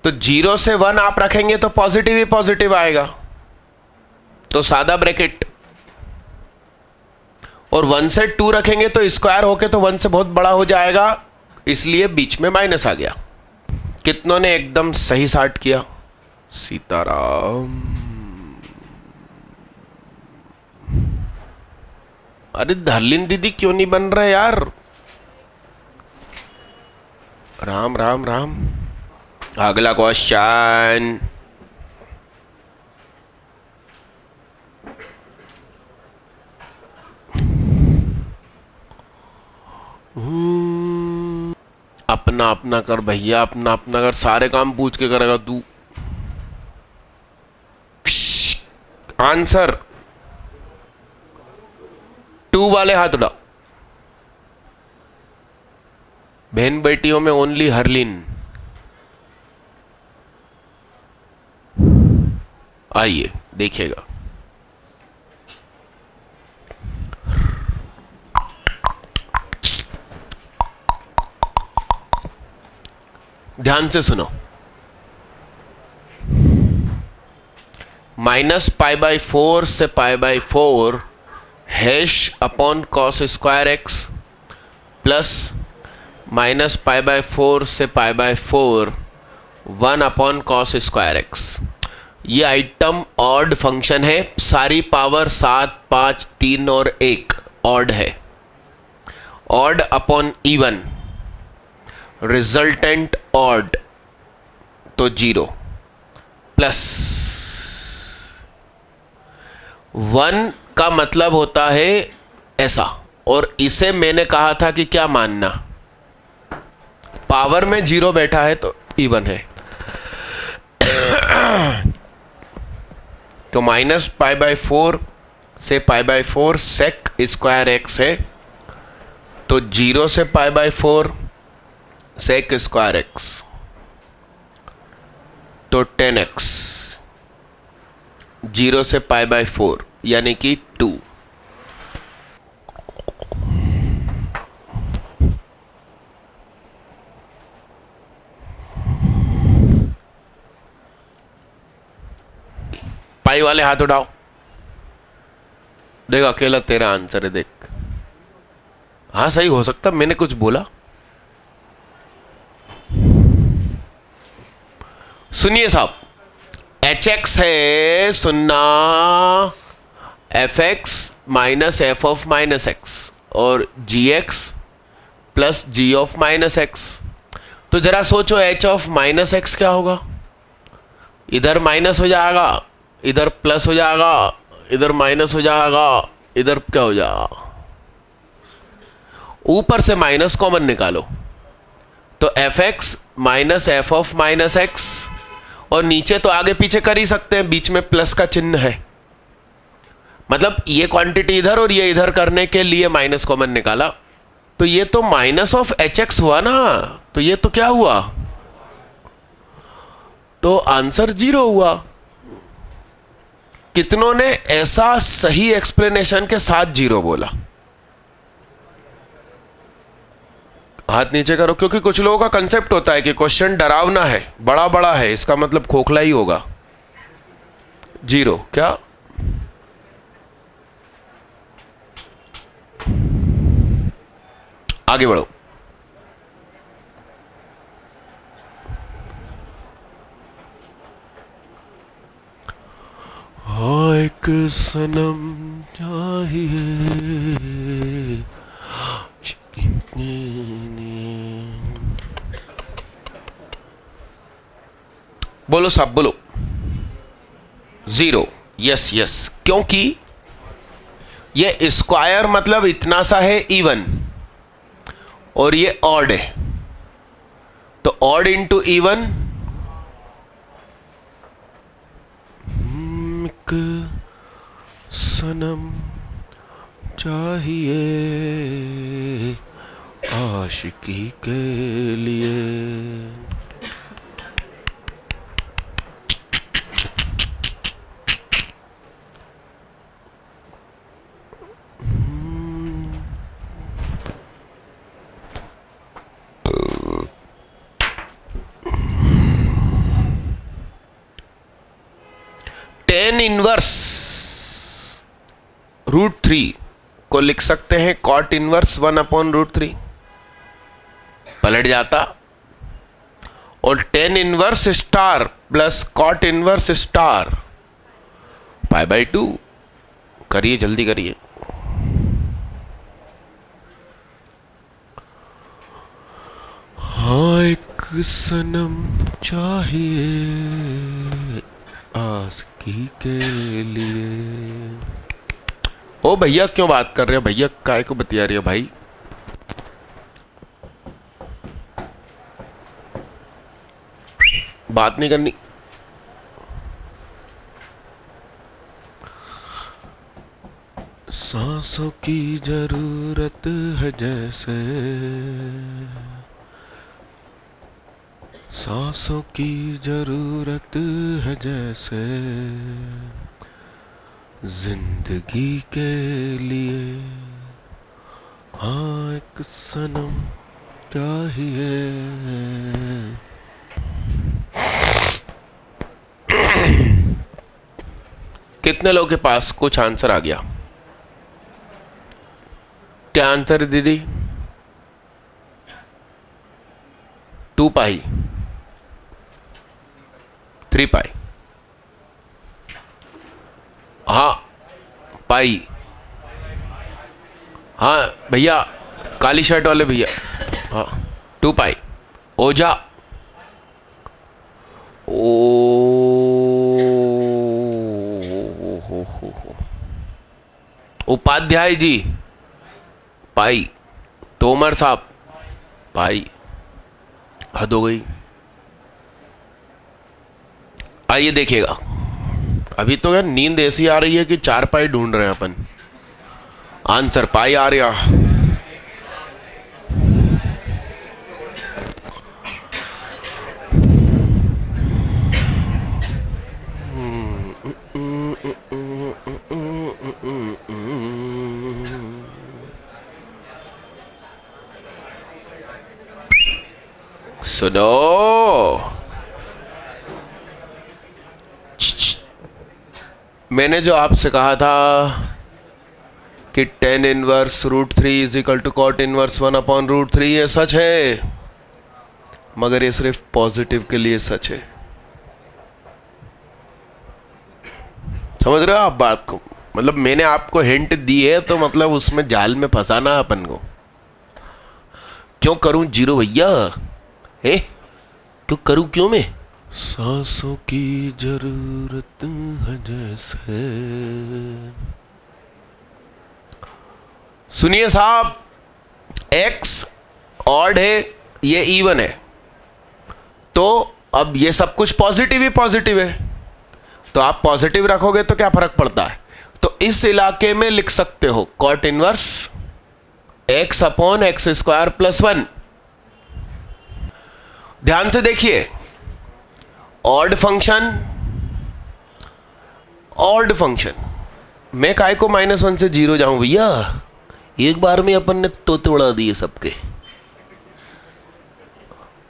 [SPEAKER 1] तो 0 से 1 आप रखेंगे तो पॉजिटिव ही पॉजिटिव आएगा, तो सादा ब्रैकेट, और 1 से 2 रखेंगे तो स्क्वायर होके तो 1 से बहुत बड़ा हो जाएगा, इसलिए बीच में माइनस आ गया। कितनों ने एकदम सही साट किया? सीताराम। अरे धरलिन दीदी क्यों नहीं बन रहे यार? राम राम राम। अगला क्वेश्चन। अपना अपना कर भैया, अपना अपना कर, सारे काम पूछ के करेगा तू। आंसर 2 वाले हाथ उड़ा। बहन बेटियों में ओनली हरलीन। आइए देखिएगा। ध्यान से सुनो। -π/4 से π/4 hash upon cos square X plus -π/4 से π/4 1 अपॉन कॉस स्क्वायर एक्स। ये आइटम ऑड फंक्शन है, सारी पावर 7, 5, 3 और 1 ऑड है, odd upon even, resultant odd, तो 0 प्लस 1 का मतलब होता है ऐसा, और इसे मैंने कहा था कि क्या मानना, पावर में 0 बैठा है तो इवन है। तो माइनस पाई बाय 4 से pi by 4 sec square x है, तो 0 से pi by 4 sec square x, तो 10x, 0 से पाई बाय 4 यानी कि 2। पाई वाले हाथ उठाओ, देख अकेला तेरा आंसर है, देख। हाँ सही हो सकता, मैंने कुछ बोला? सुनिए साहब, एच एक्स है सुन्ना F X minus F of minus X, और G X plus G of minus X. तो जरा सोचो एच ऑफ माइनस एक्स क्या होगा, इधर माइनस हो जाएगा, इधर प्लस हो जाएगा, इधर माइनस हो जाएगा, इधर क्या हो जाएगा, ऊपर से माइनस कॉमन निकालो, तो F X minus F of minus X, और नीचे तो आगे पीछे कर ही सकते हैं, बीच में प्लस का चिन्ह है, मतलब ये क्वांटिटी इधर और ये इधर करने के लिए माइनस कॉमन निकाला, तो ये तो माइनस ऑफ एच एक्स हुआ ना, तो ये तो क्या हुआ, तो आंसर 0 हुआ। कितनों ने ऐसा सही एक्सप्लेनेशन के साथ 0 बोला? हाथ नीचे करो, क्योंकि कुछ लोगों का कंसेप्ट होता है कि क्वेश्चन डरावना है, बड़ा बड़ा है, इसका मतलब खोखला ही होगा। 0 क्या? आगे बढ़ो। एक सनम चाहिए, बोलो सब बोलो। 0, यस यस, क्योंकि ये स्क्वायर मतलब इतना सा है इवन, और ये ऑड है, तो ऑड इंटू इवन, सनम चाहिए आशिकी के लिए। टेन इनवर्स √3 को लिख सकते हैं कॉट इनवर्स 1/√3, पलट जाता, और tan inverse star plus cot inverse star π/2। करिए जल्दी करिए। हाँ एक सनम चाहिए आशिकी के लिए। ओ भैया क्यों बात कर रहे हो भैया, काय को बतिया रही हो भाई? बात नहीं करनी। सांसों की जरूरत है जैसे, सांसों की जरूरत है जैसे, जिंदगी के लिए हाँ एक सनम चाहिए। कितने लोगों के पास कुछ आंसर आ गया? क्या आंसर है दीदी? 2 पाई, 3 पाई, हाँ पाई, हाँ भैया, काली शर्ट वाले भैया, हाँ 2 पाई ओझा ओ हो। उपाध्याय जी पाई, तोमर साहब पाई, हद हो गई। आइए देखिएगा, अभी तो यार नींद ऐसी आ रही है कि 4 पाई ढूंढ रहे हैं अपन। आंसर पाई आ रहा। सुनो, मैंने जो आपसे कहा था कि tan inverse √3 is equal to cot inverse 1/√3, ये सच है, मगर ये सिर्फ पॉजिटिव के लिए सच है। समझ रहे हो आप बात को? मतलब मैंने आपको हिंट दी है तो मतलब उसमें जाल में फंसाना अपन को। क्यों करूं जीरो भैया? है क्यों करूं? क्यों मैं? सांसों की जरूरत है जैसे। सुनिए साहब, x ऑड है, ये इवन है, तो अब ये सब कुछ पॉजिटिव ही पॉजिटिव है, तो आप पॉजिटिव रखोगे तो क्या फर्क पड़ता है? तो इस इलाके में लिख सकते हो cot इनवर्स x/x² + 1। ध्यान से देखिए, ऑड फंक्शन मैं काय को -1 से 0 जाऊं भैया? एक बार में अपन ने तोते उड़ा दिए सबके।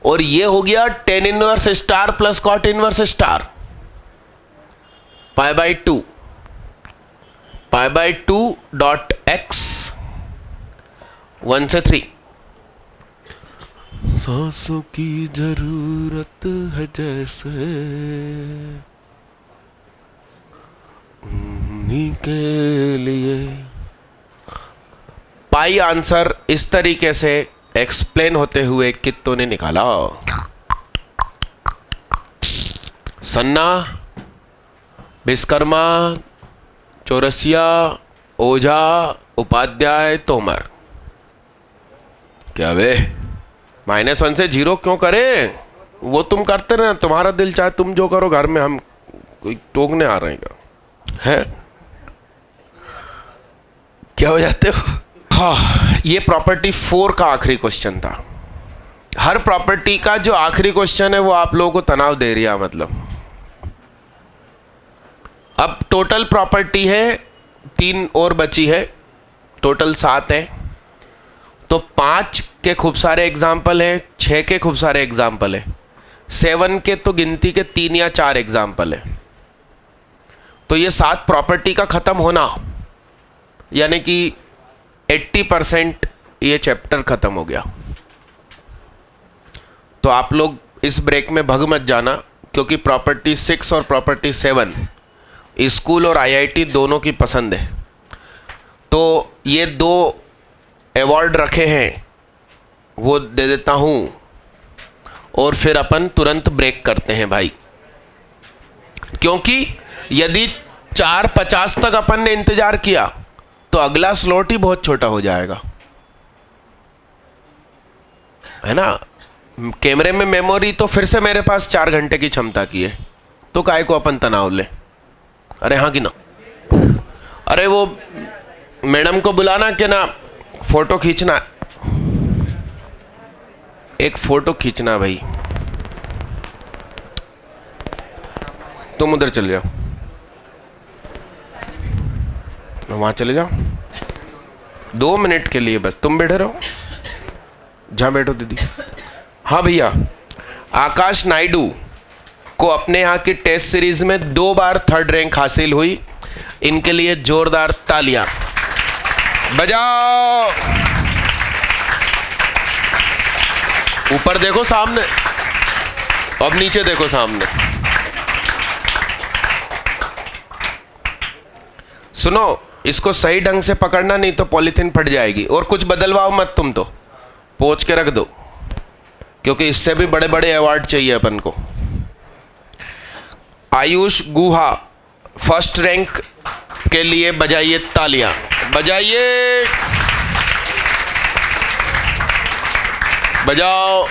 [SPEAKER 1] और ये हो गया tan inverse star plus cot inverse star, π/2 dot x 1 से 3। सांसों की जरूरत है जैसे उन्हीं के लिए। पाई आंसर इस तरीके से एक्सप्लेन होते हुए कित्तों ने निकाला। सन्ना, विश्वकर्मा, चौरसिया, ओझा, उपाध्याय, तोमर। क्या वे -1 से 0 क्यों करें? वो तुम करते रहना, तुम्हारा दिल चाहे तुम जो करो, घर में हम कोई टोकने आ रहे हैं क्या? है क्या हो जाते हो? हाँ, ये प्रॉपर्टी 4 का आखिरी क्वेश्चन था। हर प्रॉपर्टी का जो आखिरी क्वेश्चन है वो आप लोगों को तनाव दे रहा है। मतलब अब टोटल प्रॉपर्टी है 3 और बची है, टोटल 7 है। तो 5 के खूब सारे एग्जाम्पल हैं, 6 के खूब सारे एग्जाम्पल हैं, 7 के तो गिनती के 3 या 4 एग्जाम्पल हैं। तो ये 7 प्रॉपर्टी का खत्म होना, यानी कि 80% ये चैप्टर खत्म हो गया। तो आप लोग इस ब्रेक में भग मत जाना, क्योंकि प्रॉपर्टी 6 और प्रॉपर्टी 7 स्कूल और आईआईटी दोनों की पसंद है। तो ये 2 अवार्ड रखे हैं, वो दे देता हूं और फिर अपन तुरंत ब्रेक करते हैं भाई। क्योंकि यदि 4:50 तक अपन ने इंतजार किया तो अगला स्लॉट ही बहुत छोटा हो जाएगा, है ना। कैमरे में मेमोरी तो फिर से मेरे पास 4 घंटे की क्षमता की है, तो काय को अपन तनाव ले। अरे हाँ कि ना? अरे वो मैडम को बुलाना कि ना, फोटो खींचना, एक फोटो खींचना भाई। तुम उधर चले जाओ, वहां चले जाओ, 2 मिनट के लिए बस तुम बैठे रहो, जहां बैठो दीदी। हाँ भैया, आकाश नायडू को अपने यहाँ की टेस्ट सीरीज में 2 बार 3rd रैंक हासिल हुई। इनके लिए जोरदार तालियां बजाओ। ऊपर देखो सामने, अब नीचे देखो सामने। सुनो, इसको सही ढंग से पकड़ना, नहीं तो पॉलीथीन फट जाएगी। और कुछ बदलवाओ मत, तुम तो पोंछ के रख दो, क्योंकि इससे भी बड़े बड़े अवार्ड चाहिए अपन को। आयुष गुहा फर्स्ट रैंक के लिए बजाइए तालियां, बजाइए, बजाओ।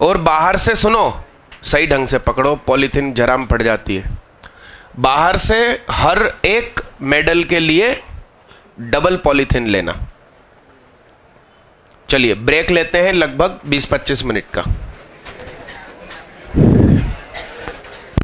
[SPEAKER 1] और बाहर से सुनो, सही ढंग से पकड़ो, पॉलीथीन जरा में फट जाती है। बाहर से हर एक मेडल के लिए डबल पॉलीथीन लेना। चलिए ब्रेक लेते हैं लगभग 20-25 मिनट का।